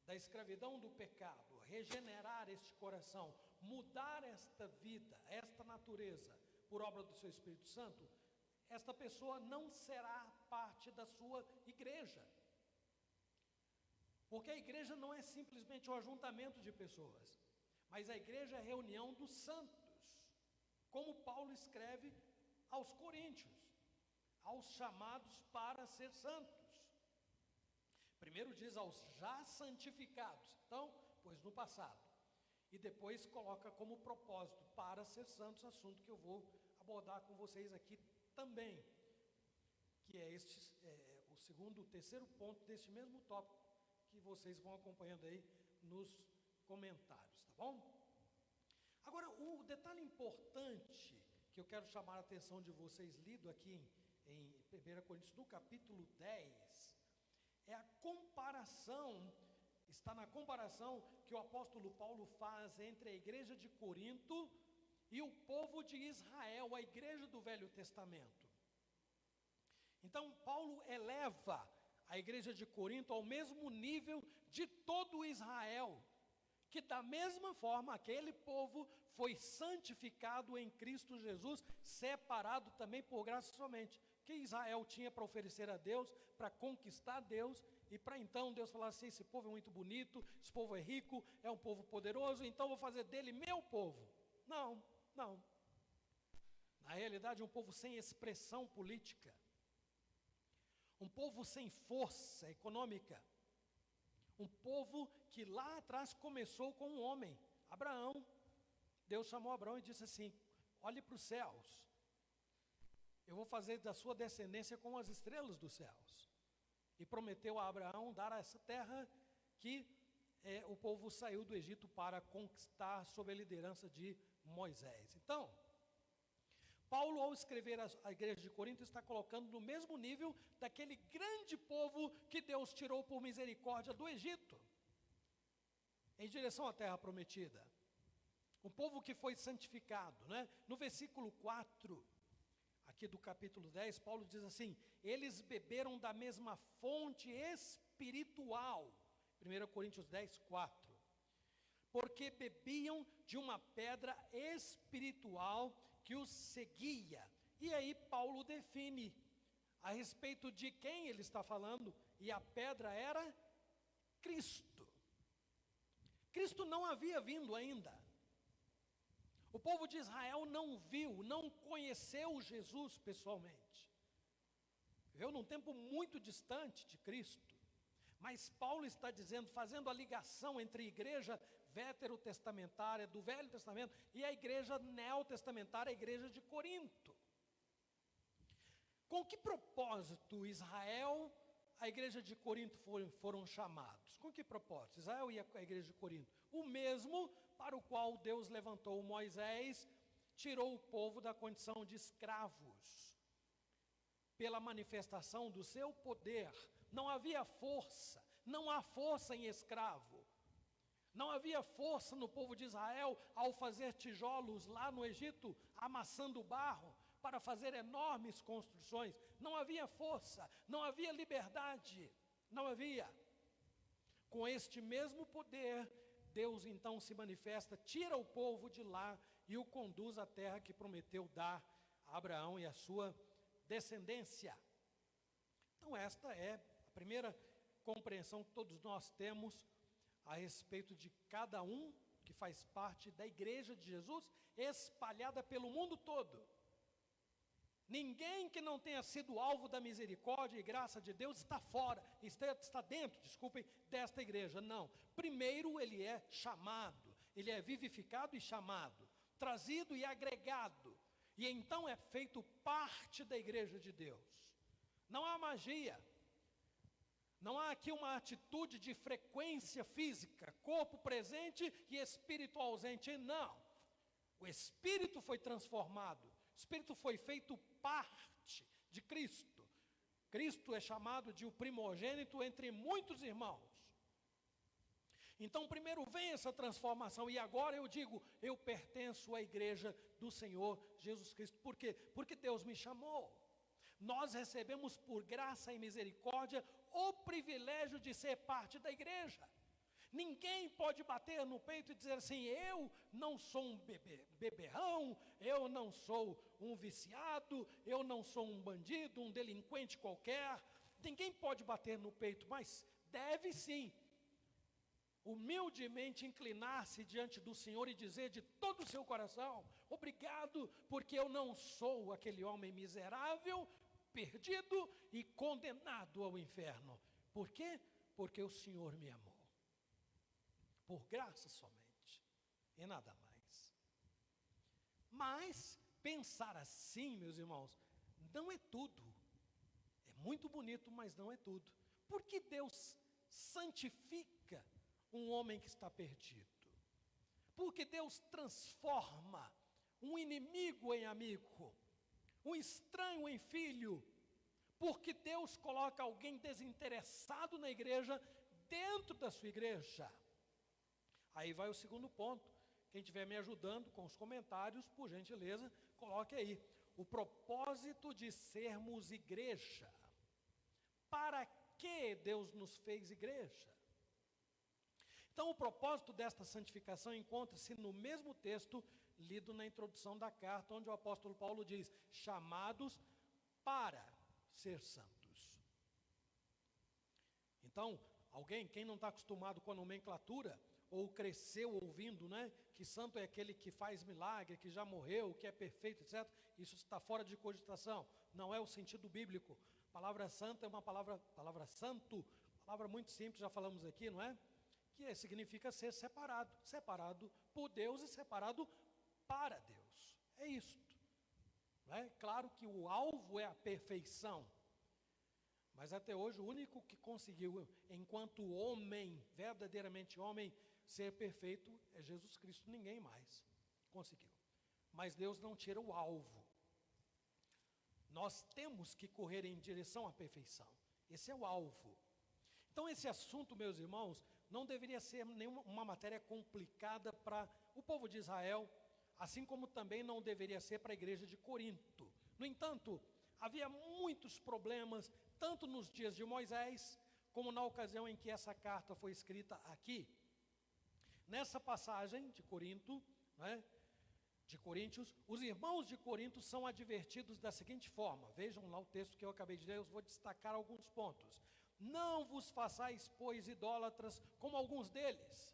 da escravidão do pecado, regenerar este coração, mudar esta vida, esta natureza, por obra do seu Espírito Santo, esta pessoa não será parte da sua igreja. Porque a igreja não é simplesmente um ajuntamento de pessoas, mas a igreja é a reunião dos santos, como Paulo escreve aos coríntios, aos chamados para ser santos. Primeiro diz aos já santificados, então, pois no passado, e depois coloca como propósito para ser santos, assunto que eu vou abordar com vocês aqui também, que é o terceiro ponto deste mesmo tópico, que vocês vão acompanhando aí nos comentários, tá bom? Agora, o detalhe importante que eu quero chamar a atenção de vocês, lido aqui em 1 Coríntios, no capítulo 10, é a comparação, está na comparação que o apóstolo Paulo faz entre a igreja de Corinto e o povo de Israel, a igreja do Velho Testamento. Então, Paulo eleva a igreja de Corinto ao mesmo nível de todo Israel, que da mesma forma aquele povo foi santificado em Cristo Jesus, separado também por graça somente, que Israel tinha para oferecer a Deus, para conquistar Deus, e para então Deus falar assim: esse povo é muito bonito, esse povo é rico, é um povo poderoso, então vou fazer dele meu povo. Não. Na realidade, um povo sem expressão política, um povo sem força econômica, um povo que lá atrás começou com um homem, Abraão. Deus chamou Abraão e disse assim: olhe para os céus, eu vou fazer da sua descendência como as estrelas dos céus. E prometeu a Abraão dar a essa terra que o povo saiu do Egito para conquistar sob a liderança de Moisés. Então, Paulo, ao escrever a igreja de Corinto, está colocando no mesmo nível daquele grande povo que Deus tirou por misericórdia do Egito, em direção à terra prometida. Um povo que foi santificado, né? No versículo 4, aqui do capítulo 10, Paulo diz assim: eles beberam da mesma fonte espiritual. 1 Coríntios 10, 4. Porque bebiam de uma pedra espiritual que os seguia. E aí Paulo define a respeito de quem ele está falando, e a pedra era Cristo. Cristo não havia vindo ainda. O povo de Israel não viu, não conheceu Jesus pessoalmente. Viveu num tempo muito distante de Cristo. Mas Paulo está dizendo, fazendo a ligação entre a igreja veterotestamentária do Velho Testamento e a igreja neotestamentária, a igreja de Corinto. Com que propósito Israel, a igreja de Corinto foram chamados? Com que propósito? Israel e a igreja de Corinto? O mesmo para o qual Deus levantou Moisés, tirou o povo da condição de escravos, pela manifestação do seu poder. Não havia força, não há força em escravo. Não havia força no povo de Israel ao fazer tijolos lá no Egito, amassando barro, para fazer enormes construções. Não havia força, não havia liberdade, não havia. Com este mesmo poder, Deus então se manifesta, tira o povo de lá e o conduz à terra que prometeu dar a Abraão e a sua descendência. Então esta é a primeira compreensão que todos nós temos a respeito de cada um que faz parte da igreja de Jesus, espalhada pelo mundo todo. Ninguém que não tenha sido alvo da misericórdia e graça de Deus está fora, está dentro, desta igreja. Não. Primeiro ele é chamado, ele é vivificado e chamado, trazido e agregado, e então é feito parte da igreja de Deus. Não há magia, não há aqui uma atitude de frequência física, corpo presente e espírito ausente, não. O espírito foi transformado, o espírito foi feito parte de Cristo. Cristo é chamado de o primogênito entre muitos irmãos. Então, primeiro vem essa transformação, e agora eu digo, eu pertenço à igreja do Senhor Jesus Cristo. Por quê? Porque Deus me chamou. Nós recebemos por graça e misericórdia o privilégio de ser parte da igreja. Ninguém pode bater no peito e dizer assim, eu não sou um beberrão, eu não sou um viciado, eu não sou um bandido, um delinquente qualquer. Ninguém pode bater no peito, mas deve sim, humildemente inclinar-se diante do Senhor e dizer de todo o seu coração, obrigado, porque eu não sou aquele homem miserável, perdido e condenado ao inferno. Por quê? Porque o Senhor me amou. Por graça somente, e nada mais. Mas pensar assim, meus irmãos, não é tudo. É muito bonito, mas não é tudo. Porque Deus santifica um homem que está perdido. Porque Deus transforma um inimigo em amigo, um estranho em filho. Porque Deus coloca alguém desinteressado na igreja, dentro da sua igreja. Aí vai o segundo ponto. Quem estiver me ajudando com os comentários, por gentileza, coloque aí. O propósito de sermos igreja. Para que Deus nos fez igreja? Então, o propósito desta santificação encontra-se no mesmo texto lido na introdução da carta, onde o apóstolo Paulo diz, chamados para ser santos. Então, quem não está acostumado com a nomenclatura, ou cresceu ouvindo, né, que santo é aquele que faz milagre, que já morreu, que é perfeito, etc. Isso está fora de cogitação, não é o sentido bíblico. A palavra santa é uma palavra santo, palavra muito simples, já falamos aqui, não é? Que significa ser separado, separado por Deus e separado para Deus. É isto. Não é? Claro que o alvo é a perfeição, mas até hoje o único que conseguiu, enquanto homem, verdadeiramente homem, ser perfeito é Jesus Cristo, ninguém mais conseguiu. Mas Deus não tira o alvo. Nós temos que correr em direção à perfeição. Esse é o alvo. Então esse assunto, meus irmãos, não deveria ser nenhuma matéria complicada para o povo de Israel, assim como também não deveria ser para a igreja de Corinto. No entanto, havia muitos problemas, tanto nos dias de Moisés, como na ocasião em que essa carta foi escrita aqui. Nessa passagem de Corinto, né, de Coríntios, os irmãos de Corinto são advertidos da seguinte forma, vejam lá o texto que eu acabei de ler, eu vou destacar alguns pontos. Não vos façais, pois, idólatras, como alguns deles,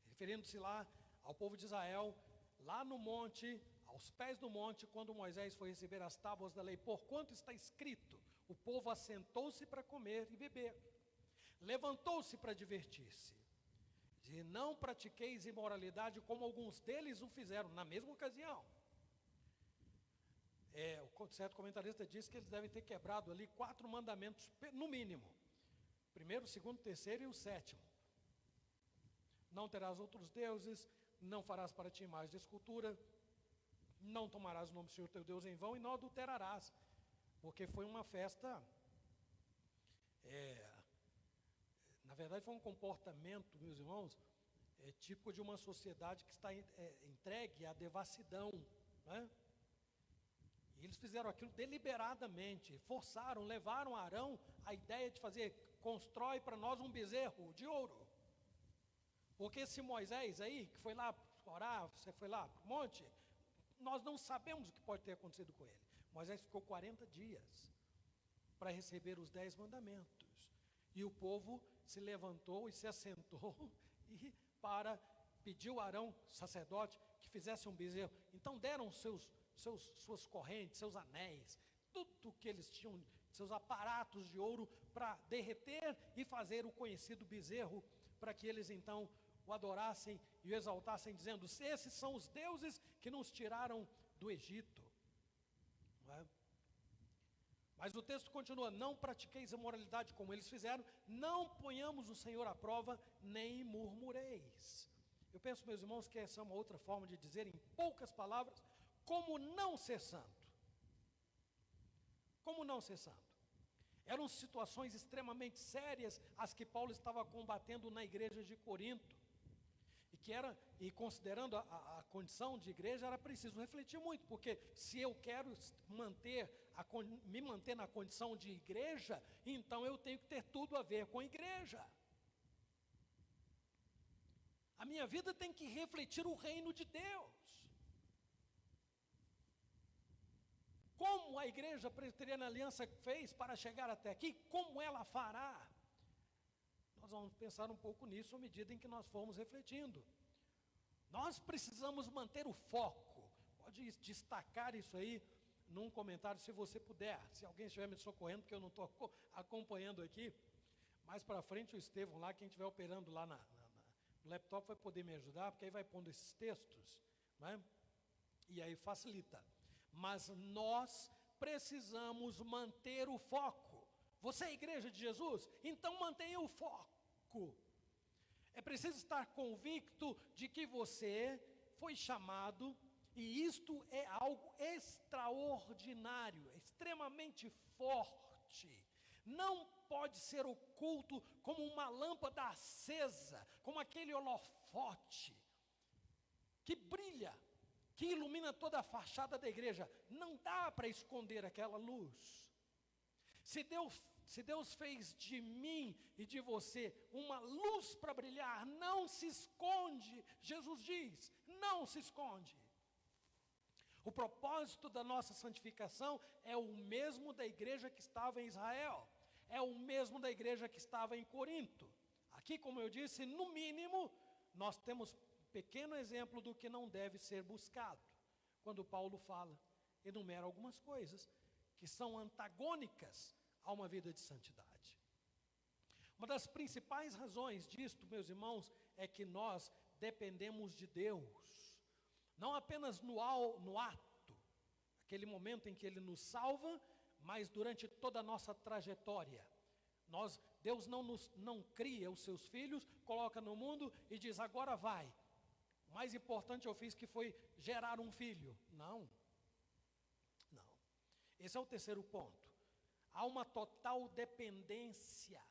referindo-se lá ao povo de Israel, lá no monte, aos pés do monte, quando Moisés foi receber as tábuas da lei, porquanto está escrito, o povo assentou-se para comer e beber, levantou-se para divertir-se, e não pratiqueis imoralidade como alguns deles o fizeram, na mesma ocasião. O certo comentarista diz que eles devem ter quebrado ali 4 mandamentos, no mínimo. Primeiro, segundo, terceiro e o 7º. Não terás outros deuses, não farás para ti imagem de escultura, não tomarás o nome do Senhor teu Deus em vão e não adulterarás. Porque foi uma festa, na verdade foi um comportamento, meus irmãos, típico de uma sociedade que está entregue à devassidão, né? E eles fizeram aquilo deliberadamente, forçaram, levaram Arão a ideia de fazer, constrói para nós um bezerro de ouro. Porque esse Moisés aí, que foi lá orar, você foi lá para o monte, nós não sabemos o que pode ter acontecido com ele. Moisés ficou 40 dias para receber os 10 mandamentos. E o povo se levantou e se assentou e pediu a Arão, sacerdote, que fizesse um bezerro. Então deram suas correntes, seus anéis, tudo que eles tinham, seus aparatos de ouro para derreter e fazer o conhecido bezerro, para que eles então o adorassem e o exaltassem, dizendo, esses são os deuses que nos tiraram do Egito. Não é? Mas o texto continua, não pratiqueis a moralidade como eles fizeram, não ponhamos o Senhor à prova, nem murmureis. Eu penso, meus irmãos, que essa é uma outra forma de dizer, em poucas palavras, como não ser santo. Como não ser santo? Eram situações extremamente sérias as que Paulo estava combatendo na igreja de Corinto. E considerando a condição de igreja, era preciso refletir muito, porque se eu quero me manter na condição de igreja, então eu tenho que ter tudo a ver com a igreja. A minha vida tem que refletir o reino de Deus. Como a igreja presbiteriana Aliança fez para chegar até aqui, como ela fará? Nós vamos pensar um pouco nisso à medida em que nós formos refletindo. Nós precisamos manter o foco. Pode destacar isso aí num comentário, se você puder. Se alguém estiver me socorrendo, porque eu não estou acompanhando aqui. Mais para frente o Estevão lá, quem estiver operando lá no laptop vai poder me ajudar, porque aí vai pondo esses textos, né? E aí facilita. Mas nós precisamos manter o foco. Você é a igreja de Jesus? Então mantenha o foco. É preciso estar convicto de que você foi chamado, e isto é algo extraordinário, extremamente forte. Não pode ser oculto como uma lâmpada acesa, como aquele holofote que brilha, que ilumina toda a fachada da igreja. Não dá para esconder aquela luz. Se Deus fez de mim e de você uma luz para brilhar, não se esconde. Jesus diz, não se esconde. O propósito da nossa santificação é o mesmo da igreja que estava em Israel, é o mesmo da igreja que estava em Corinto. Aqui, como eu disse, no mínimo, nós temos um pequeno exemplo do que não deve ser buscado. Quando Paulo fala, enumera algumas coisas que são antagônicas a uma vida de santidade. Uma das principais razões disto, meus irmãos, é que nós dependemos de Deus, não apenas no ato, aquele momento em que Ele nos salva, mas durante toda a nossa trajetória. Deus não cria os seus filhos, coloca no mundo e diz, agora vai. O mais importante eu fiz que foi gerar um filho. Não. Esse é o terceiro ponto. Há uma total dependência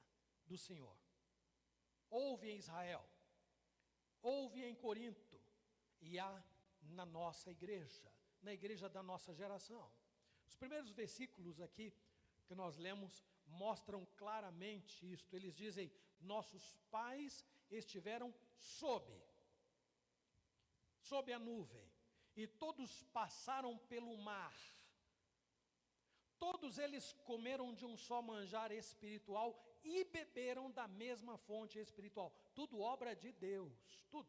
do Senhor. Houve em Israel, houve em Corinto, e há na nossa igreja, na igreja da nossa geração. Os primeiros versículos aqui que nós lemos mostram claramente isto. Eles dizem, nossos pais estiveram sob a nuvem, e todos passaram pelo mar. Todos eles comeram de um só manjar espiritual e beberam da mesma fonte espiritual. Tudo obra de Deus, tudo.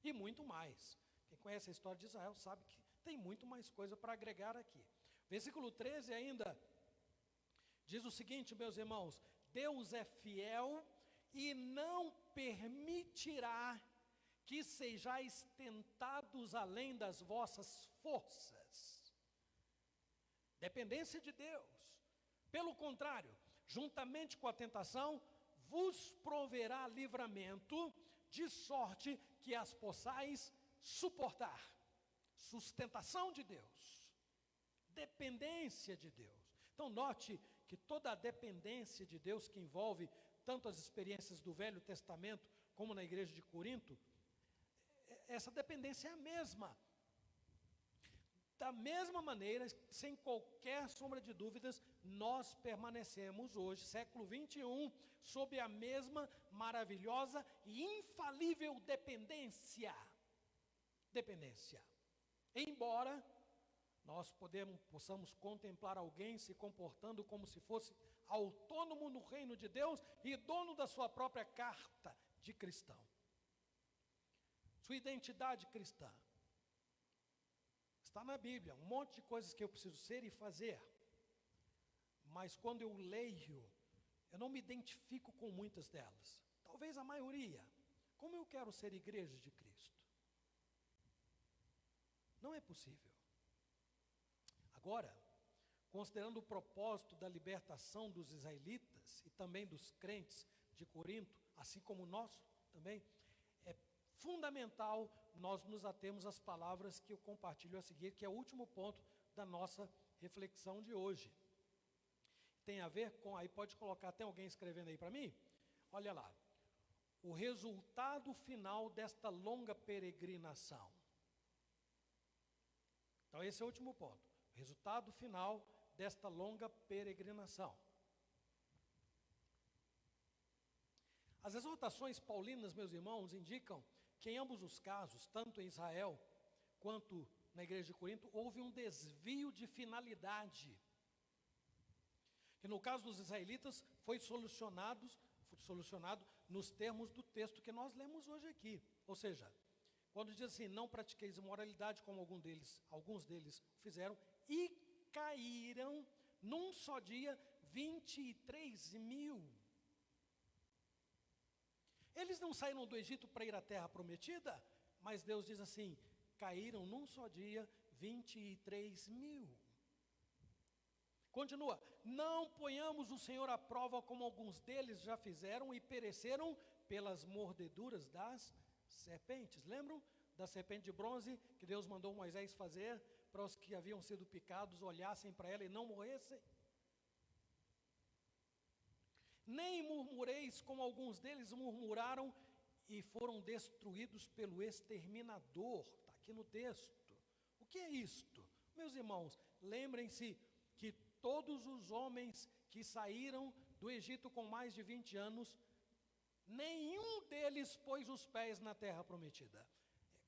E muito mais. Quem conhece a história de Israel sabe que tem muito mais coisa para agregar aqui. Versículo 13 ainda diz o seguinte, meus irmãos: Deus é fiel e não permitirá que sejais tentados além das vossas forças. Dependência de Deus. Pelo contrário, juntamente com a tentação, vos proverá livramento, de sorte que as possais suportar. Sustentação de Deus. Dependência de Deus. Então note que toda a dependência de Deus que envolve tanto as experiências do Velho Testamento como na igreja de Corinto, essa dependência é a mesma. Da mesma maneira, sem qualquer sombra de dúvidas, nós permanecemos hoje, século 21, sob a mesma maravilhosa e infalível dependência. Embora nós possamos contemplar alguém se comportando como se fosse autônomo no reino de Deus e dono da sua própria carta de cristão. Sua identidade cristã está na Bíblia, um monte de coisas que eu preciso ser e fazer. Mas quando eu leio, eu não me identifico com muitas delas. Talvez a maioria. Como eu quero ser igreja de Cristo? Não é possível. Agora, considerando o propósito da libertação dos israelitas e também dos crentes de Corinto, assim como o nosso também, é fundamental nós nos atemos às palavras que eu compartilho a seguir, que é o último ponto da nossa reflexão de hoje. tem a ver com, aí pode colocar, tem alguém escrevendo aí para mim? Olha lá, o resultado final desta longa peregrinação. Então esse é o último ponto, o resultado final desta longa peregrinação. As exortações paulinas, meus irmãos, indicam que em ambos os casos, tanto em Israel quanto na igreja de Corinto, houve um desvio de finalidade, que no caso dos israelitas foi solucionado nos termos do texto que nós lemos hoje aqui. Ou seja, quando diz assim, não pratiqueis imoralidade como alguns deles fizeram, e caíram num só dia 23.000. Eles não saíram do Egito para ir à terra prometida, mas Deus diz assim, caíram num só dia 23.000. Continua, não ponhamos o Senhor à prova como alguns deles já fizeram e pereceram pelas mordeduras das serpentes. Lembram da serpente de bronze que Deus mandou Moisés fazer para os que haviam sido picados olhassem para ela e não morressem? Nem murmureis como alguns deles murmuraram e foram destruídos pelo exterminador. Está aqui no texto. O que é isto? Meus irmãos, lembrem-se que todos os homens que saíram do Egito com mais de 20 anos, nenhum deles pôs os pés na terra prometida,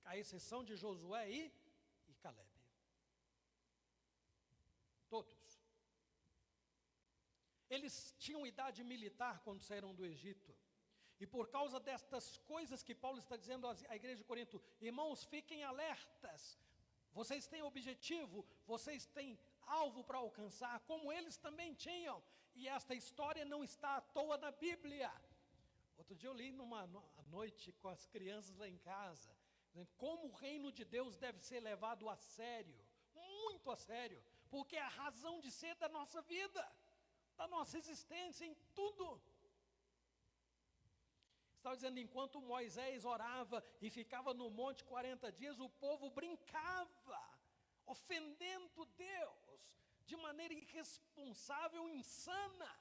à exceção de Josué e Calebe. Todos. Eles tinham idade militar quando saíram do Egito. E por causa destas coisas que Paulo está dizendo à igreja de Corinto, irmãos, fiquem alertas. Vocês têm objetivo, vocês têm alvo para alcançar, como eles também tinham. E esta história não está à toa na Bíblia. Outro dia eu li numa noite com as crianças lá em casa, dizendo como o reino de Deus deve ser levado a sério, muito a sério, porque é a razão de ser da nossa vida, da nossa existência em tudo. Estava dizendo, enquanto Moisés orava e ficava no monte 40 dias, o povo brincava, ofendendo Deus, de maneira irresponsável, insana.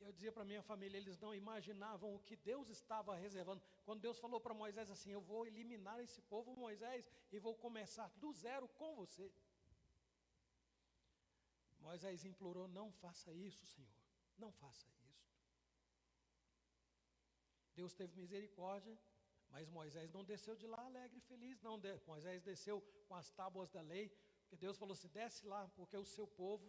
E eu dizia para minha família, eles não imaginavam o que Deus estava reservando. Quando Deus falou para Moisés assim, eu vou eliminar esse povo, Moisés, e vou começar do zero com você. Moisés implorou, não faça isso, Senhor, não faça isso. Deus teve misericórdia, mas Moisés não desceu de lá alegre e feliz, não. Moisés desceu com as tábuas da lei, porque Deus falou assim, desce lá, porque o seu povo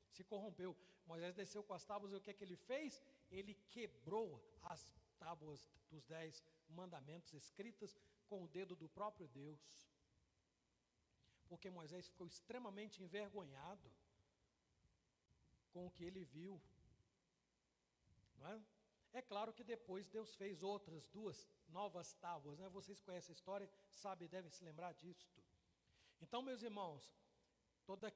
se corrompeu. Moisés desceu com as tábuas, e o que é que ele fez? Ele quebrou as tábuas dos 10 mandamentos escritas com o dedo do próprio Deus, porque Moisés ficou extremamente envergonhado com o que ele viu, não é? É claro que depois Deus fez outras 2 novas tábuas, né? Vocês conhecem a história, sabem, devem se lembrar disto. Então, meus irmãos,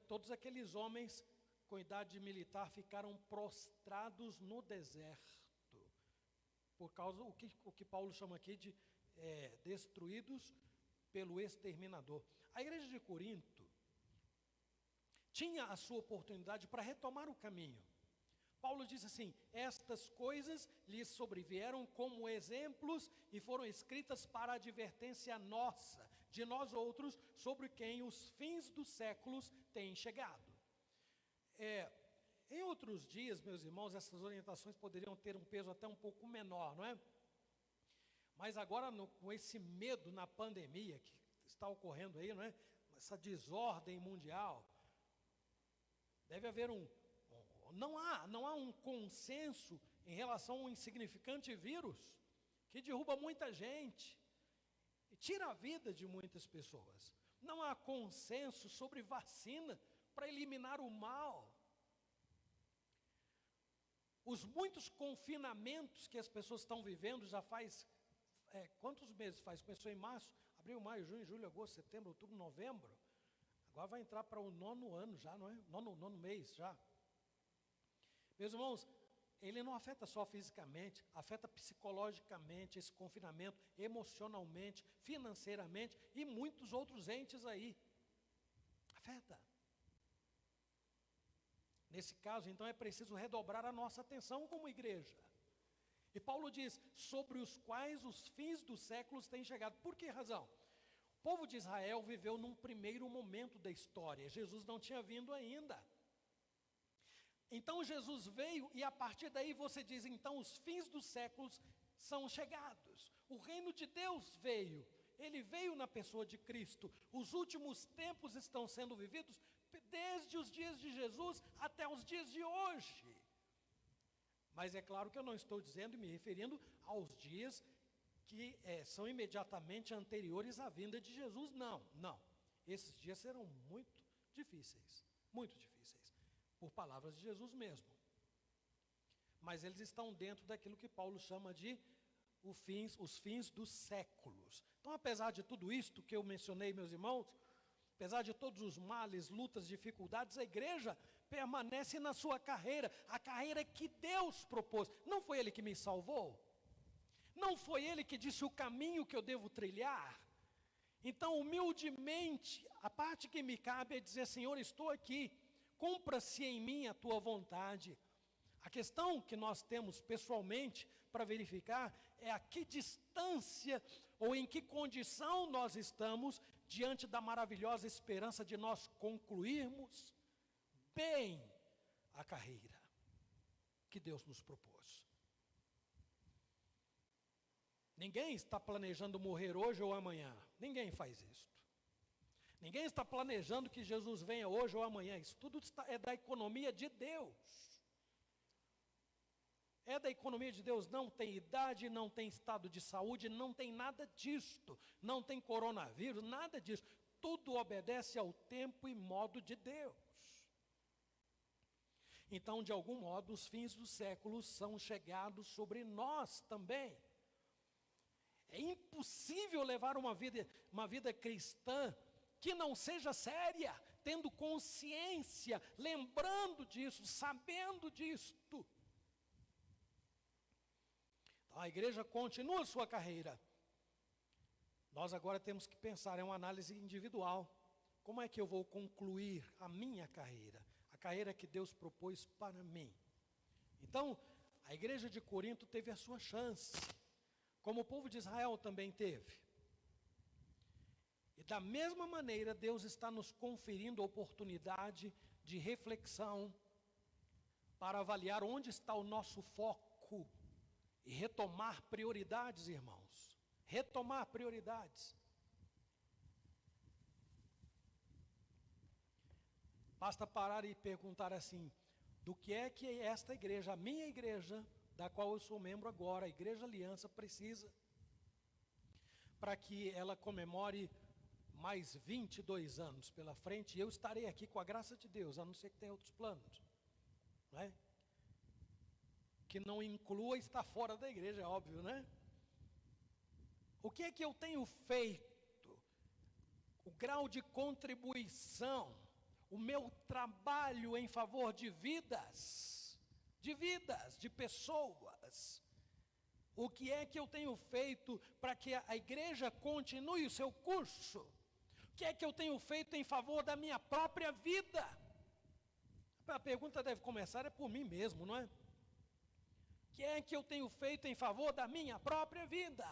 todos aqueles homens com idade militar ficaram prostrados no deserto, por causa o que Paulo chama aqui de destruídos pelo exterminador. A igreja de Corinto tinha a sua oportunidade para retomar o caminho. Paulo diz assim, estas coisas lhes sobrevieram como exemplos e foram escritas para advertência nossa, de nós outros, sobre quem os fins dos séculos têm chegado. Em outros dias, meus irmãos, essas orientações poderiam ter um peso até um pouco menor, não é? Mas agora, com esse medo na pandemia que está ocorrendo aí, não é? Essa desordem mundial, deve haver não há um consenso em relação a um insignificante vírus que derruba muita gente e tira a vida de muitas pessoas. Não há consenso sobre vacina para eliminar o mal. Os muitos confinamentos que as pessoas estão vivendo já faz, quantos meses faz? Começou em março, abril, maio, junho, julho, agosto, setembro, outubro, novembro. Agora vai entrar para o 9º ano já, não é? Nono mês já. Meus irmãos, ele não afeta só fisicamente, afeta psicologicamente esse confinamento, emocionalmente, financeiramente e muitos outros entes aí. Afeta. Nesse caso, então, é preciso redobrar a nossa atenção como igreja. E Paulo diz, sobre os quais os fins dos séculos têm chegado. Por que razão? O povo de Israel viveu num primeiro momento da história. Jesus não tinha vindo ainda. Então Jesus veio e a partir daí você diz, então os fins dos séculos são chegados. O reino de Deus veio. Ele veio na pessoa de Cristo. Os últimos tempos estão sendo vividos desde os dias de Jesus até os dias de hoje. Mas é claro que eu não estou dizendo e me referindo aos dias que são imediatamente anteriores à vinda de Jesus. Não. Esses dias serão muito difíceis, por palavras de Jesus mesmo. Mas eles estão dentro daquilo que Paulo chama de os fins dos séculos. Então, apesar de tudo isto que eu mencionei, meus irmãos, apesar de todos os males, lutas, dificuldades, a igreja permanece na sua carreira, a carreira que Deus propôs. Não foi Ele que me salvou? Não foi Ele que disse o caminho que eu devo trilhar? Então, humildemente, a parte que me cabe é dizer, Senhor, estou aqui, cumpra-se em mim a Tua vontade. A questão que nós temos pessoalmente para verificar é a que distância ou em que condição nós estamos diante da maravilhosa esperança de nós concluirmos bem a carreira que Deus nos propôs. Ninguém está planejando morrer hoje ou amanhã. Ninguém faz isso. Ninguém está planejando que Jesus venha hoje ou amanhã. Isso tudo é da economia de Deus. É da economia de Deus, não tem idade, não tem estado de saúde, não tem nada disto, não tem coronavírus, nada disso. Tudo obedece ao tempo e modo de Deus. Então, de algum modo, os fins dos séculos são chegados sobre nós também. É impossível levar uma vida cristã que não seja séria, tendo consciência, lembrando disso, sabendo disto. A igreja continua sua carreira. Nós agora temos que pensar, é uma análise individual. Como é que eu vou concluir a minha carreira? A carreira que Deus propôs para mim. Então, a igreja de Corinto teve a sua chance, como o povo de Israel também teve. E da mesma maneira, Deus está nos conferindo a oportunidade de reflexão para avaliar onde está o nosso foco. E retomar prioridades, irmãos. Retomar prioridades. Basta parar e perguntar assim, do que é que esta igreja, a minha igreja, da qual eu sou membro agora, a Igreja Aliança, precisa para que ela comemore mais 22 anos pela frente, e eu estarei aqui com a graça de Deus, a não ser que tenha outros planos, não é? Que não inclua estar fora da igreja, é óbvio, né? O que é que eu tenho feito? O grau de contribuição, o meu trabalho em favor de vidas, de pessoas. O que é que eu tenho feito para que a igreja continue o seu curso? O que é que eu tenho feito em favor da minha própria vida? A pergunta deve começar por mim mesmo, não é? O que é que eu tenho feito em favor da minha própria vida?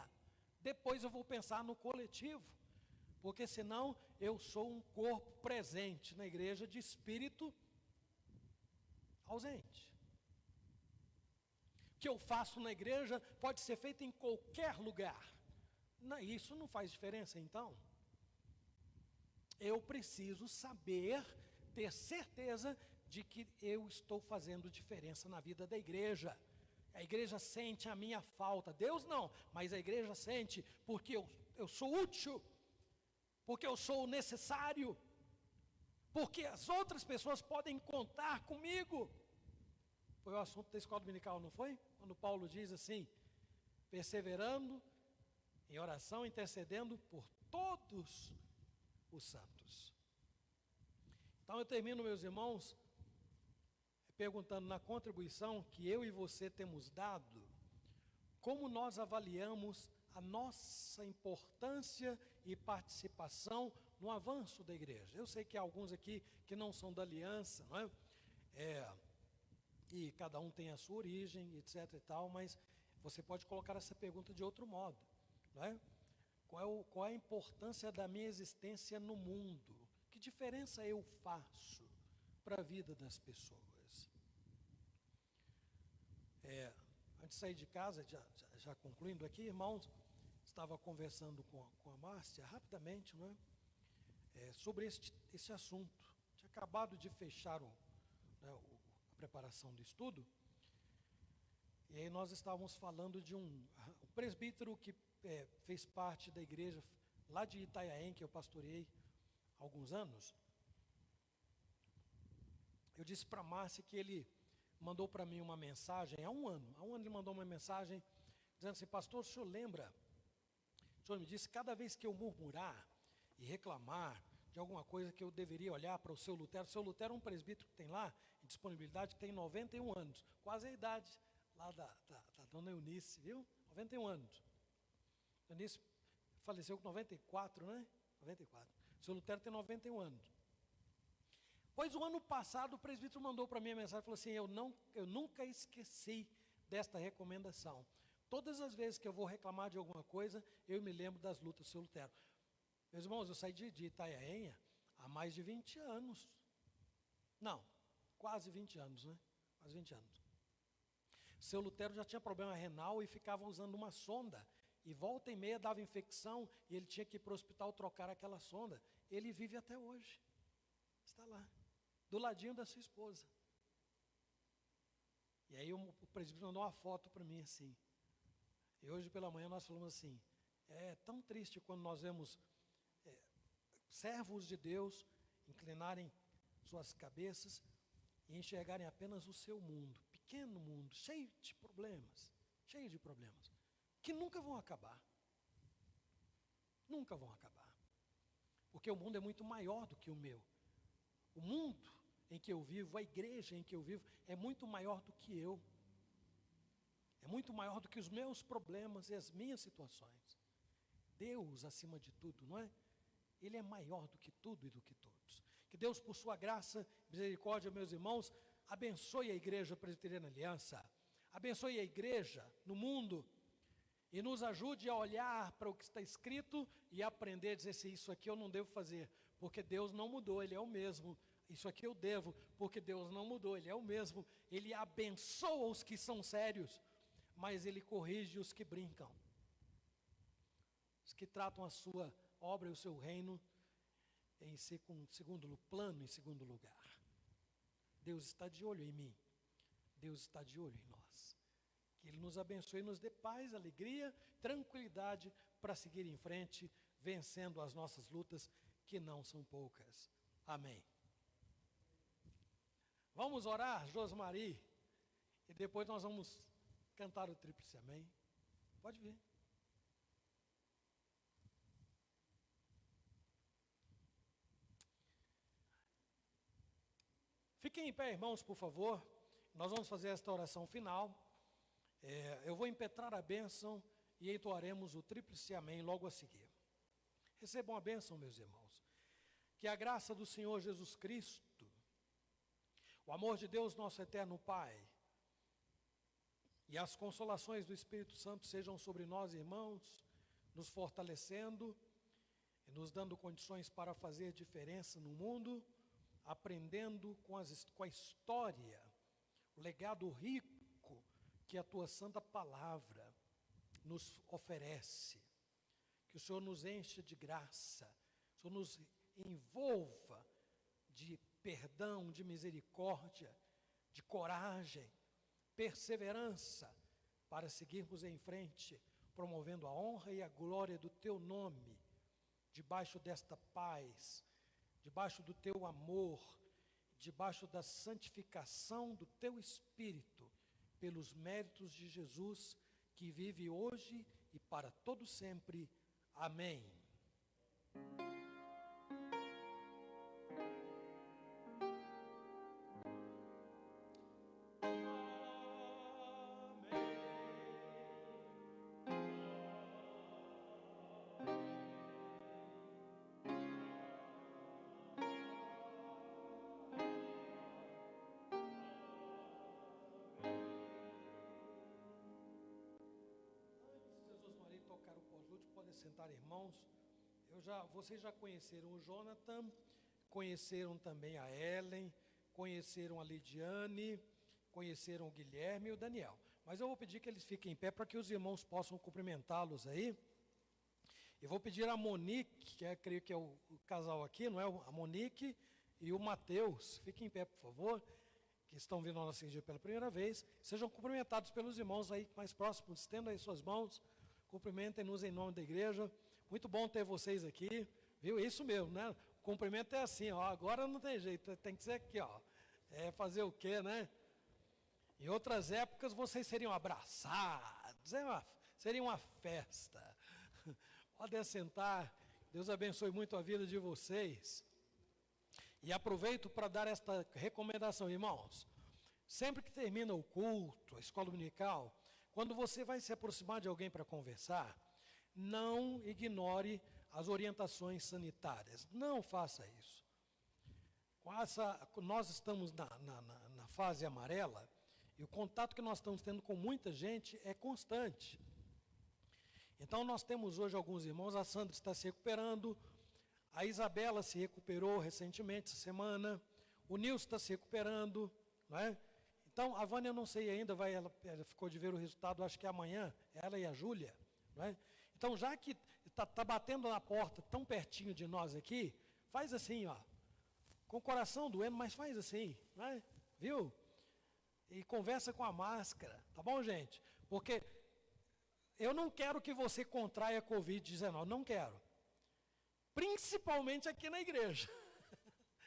Depois eu vou pensar no coletivo, porque senão eu sou um corpo presente na igreja de espírito ausente. O que eu faço na igreja pode ser feito em qualquer lugar. Isso não faz diferença então. Eu preciso saber, ter certeza de que eu estou fazendo diferença na vida da igreja. A igreja sente a minha falta, Deus não, mas a igreja sente porque eu sou útil, porque eu sou necessário, porque as outras pessoas podem contar comigo. Foi o assunto da escola dominical, não foi? Quando Paulo diz assim, perseverando em oração, intercedendo por todos os santos. Então eu termino, meus irmãos, perguntando na contribuição que eu e você temos dado, como nós avaliamos a nossa importância e participação no avanço da igreja. Eu sei que há alguns aqui que não são da aliança, não é? E cada um tem a sua origem, etc. e tal, mas você pode colocar essa pergunta de outro modo, não é? Qual é a importância da minha existência no mundo? Que diferença eu faço para a vida das pessoas? Antes de sair de casa, já concluindo aqui, irmãos, estava conversando com a Márcia rapidamente, não é? Sobre esse assunto. Tinha acabado de fechar a preparação do estudo, e aí nós estávamos falando de um presbítero que fez parte da igreja lá de Itanhaém, que eu pastoreei há alguns anos. Eu disse para a Márcia que ele mandou para mim uma mensagem há um ano ele mandou uma mensagem dizendo assim: pastor, o senhor lembra? O senhor me disse, cada vez que eu murmurar e reclamar de alguma coisa, que eu deveria olhar para o seu Lutero. O seu Lutero é um presbítero que tem lá, em disponibilidade, que tem 91 anos, quase a idade lá da dona Eunice, viu? 91 anos. A Eunice faleceu com 94, né? 94. O seu Lutero tem 91 anos. Pois o ano passado o presbítero mandou para mim a mensagem e falou assim: eu nunca esqueci desta recomendação. Todas as vezes que eu vou reclamar de alguma coisa, eu me lembro das lutas do seu Lutero. Meus irmãos, eu saí de Itanhaém há mais de 20 anos. Não, quase 20 anos, né? Quase 20 anos. Seu Lutero já tinha problema renal e ficava usando uma sonda. E volta e meia dava infecção e ele tinha que ir para o hospital trocar aquela sonda. Ele vive até hoje. Está lá, do ladinho da sua esposa. E aí o presbítero mandou uma foto para mim assim. E hoje pela manhã nós falamos assim: é tão triste quando nós vemos servos de Deus inclinarem suas cabeças e enxergarem apenas o seu mundo, pequeno mundo, cheio de problemas, que nunca vão acabar. Nunca vão acabar. Porque o mundo é muito maior do que o meu. O mundo em que eu vivo, a igreja em que eu vivo, é muito maior do que eu. É muito maior do que os meus problemas e as minhas situações. Deus acima de tudo, não é? Ele é maior do que tudo e do que todos. Que Deus, por sua graça e misericórdia, meus irmãos, abençoe a Igreja Presbiteriana Aliança, abençoe a igreja no mundo e nos ajude a olhar para o que está escrito e aprender a dizer assim: isso aqui eu não devo fazer, porque Deus não mudou, Ele é o mesmo. Isso aqui eu devo, porque Deus não mudou, Ele é o mesmo. Ele abençoa os que são sérios, mas Ele corrige os que brincam, os que tratam a sua obra e o seu reino em segundo plano, em segundo lugar. Deus está de olho em mim, Deus está de olho em nós. Que Ele nos abençoe e nos dê paz, alegria, tranquilidade para seguir em frente, vencendo as nossas lutas, que não são poucas. Amém. Vamos orar, Josmari, e depois nós vamos cantar o tríplice amém. Pode vir. Fiquem em pé, irmãos, por favor. Nós vamos fazer esta oração final. Eu vou impetrar a bênção e entoaremos o tríplice amém logo a seguir. Recebam a bênção, meus irmãos. Que a graça do Senhor Jesus Cristo, o amor de Deus, nosso eterno Pai, e as consolações do Espírito Santo sejam sobre nós, irmãos, nos fortalecendo e nos dando condições para fazer diferença no mundo, aprendendo com a história, o legado rico que a Tua Santa Palavra nos oferece. Que o Senhor nos encha de graça, o Senhor nos envolva de perdão, de misericórdia, de coragem, perseverança, para seguirmos em frente, promovendo a honra e a glória do Teu nome, debaixo desta paz, debaixo do Teu amor, debaixo da santificação do Teu Espírito, pelos méritos de Jesus, que vive hoje e para todo sempre. Amém. assentar, irmãos. Vocês já conheceram o Jonathan, conheceram também a Ellen, conheceram a Lidiane, conheceram o Guilherme e o Daniel. Mas eu vou pedir que eles fiquem em pé para que os irmãos possam cumprimentá-los aí. E vou pedir a Monique, que creio que é o casal aqui, não é? A Monique e o Mateus. Fiquem em pé, por favor, que estão vindo ao nosso igreja pela primeira vez. Sejam cumprimentados pelos irmãos aí mais próximos. Estendam aí suas mãos. Cumprimentem-nos em nome da igreja. Muito bom ter vocês aqui. Viu? Isso mesmo, né? O cumprimento é assim, ó. Agora não tem jeito, tem que ser aqui, ó. É fazer o quê, né? Em outras épocas vocês seriam abraçados, seria uma festa. Podem assentar, Deus abençoe muito a vida de vocês. E aproveito para dar esta recomendação, irmãos. Sempre que termina o culto, a escola dominical, quando você vai se aproximar de alguém para conversar, não ignore as orientações sanitárias. Não faça isso. Nós estamos na fase amarela, e o contato que nós estamos tendo com muita gente é constante. Então nós temos hoje alguns irmãos, a Sandra está se recuperando, a Isabela se recuperou recentemente, essa semana, o Nilson está se recuperando, não é? Então a Vânia eu não sei ainda, ela ficou de ver o resultado, acho que é amanhã, ela e a Júlia, não é? Então já que está batendo na porta tão pertinho de nós aqui, faz assim, ó, com o coração doendo, mas faz assim, não é? Viu? E conversa com a máscara, tá bom, gente? Porque eu não quero que você contraia a Covid-19, não quero. Principalmente aqui na igreja.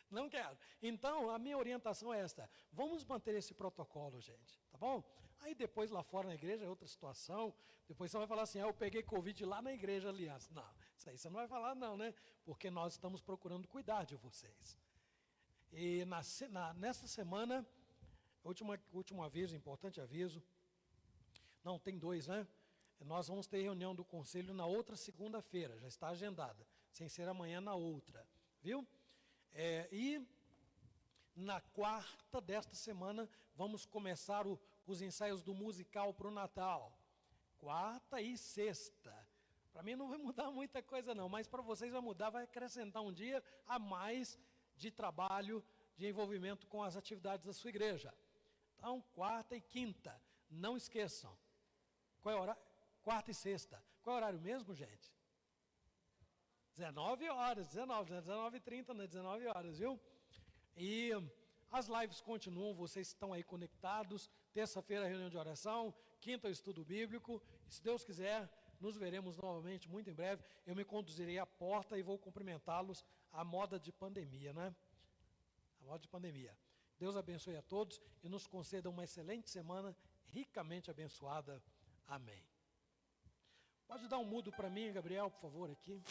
Não quero. Então, a minha orientação é esta. Vamos manter esse protocolo, gente, tá bom? Aí depois lá fora na igreja é outra situação. Depois você vai falar assim, eu peguei Covid lá na igreja aliança. Não, isso aí você não vai falar não, né? Porque nós estamos procurando cuidar de vocês. E nesta semana, último aviso, importante aviso. Não, tem 2, né? Nós vamos ter reunião do conselho na outra segunda-feira, já está agendada, sem ser amanhã na outra, viu? E na quarta desta semana vamos começar os ensaios do musical para o Natal. Quarta e sexta. Para mim não vai mudar muita coisa não, mas para vocês vai mudar, vai acrescentar um dia a mais de trabalho, de envolvimento com as atividades da sua igreja. Então, quarta e quinta, não esqueçam. Qual é o horário? Quarta e sexta. Qual é o horário mesmo, gente? 19 horas, 19h30, né? 19 horas, viu? E as lives continuam, vocês estão aí conectados. Terça-feira, reunião de oração. Quinta, o estudo bíblico. E, se Deus quiser, nos veremos novamente muito em breve. Eu me conduzirei à porta e vou cumprimentá-los à moda de pandemia, né? A moda de pandemia. Deus abençoe a todos e nos conceda uma excelente semana, ricamente abençoada. Amém. Pode dar um mudo para mim, Gabriel, por favor, aqui.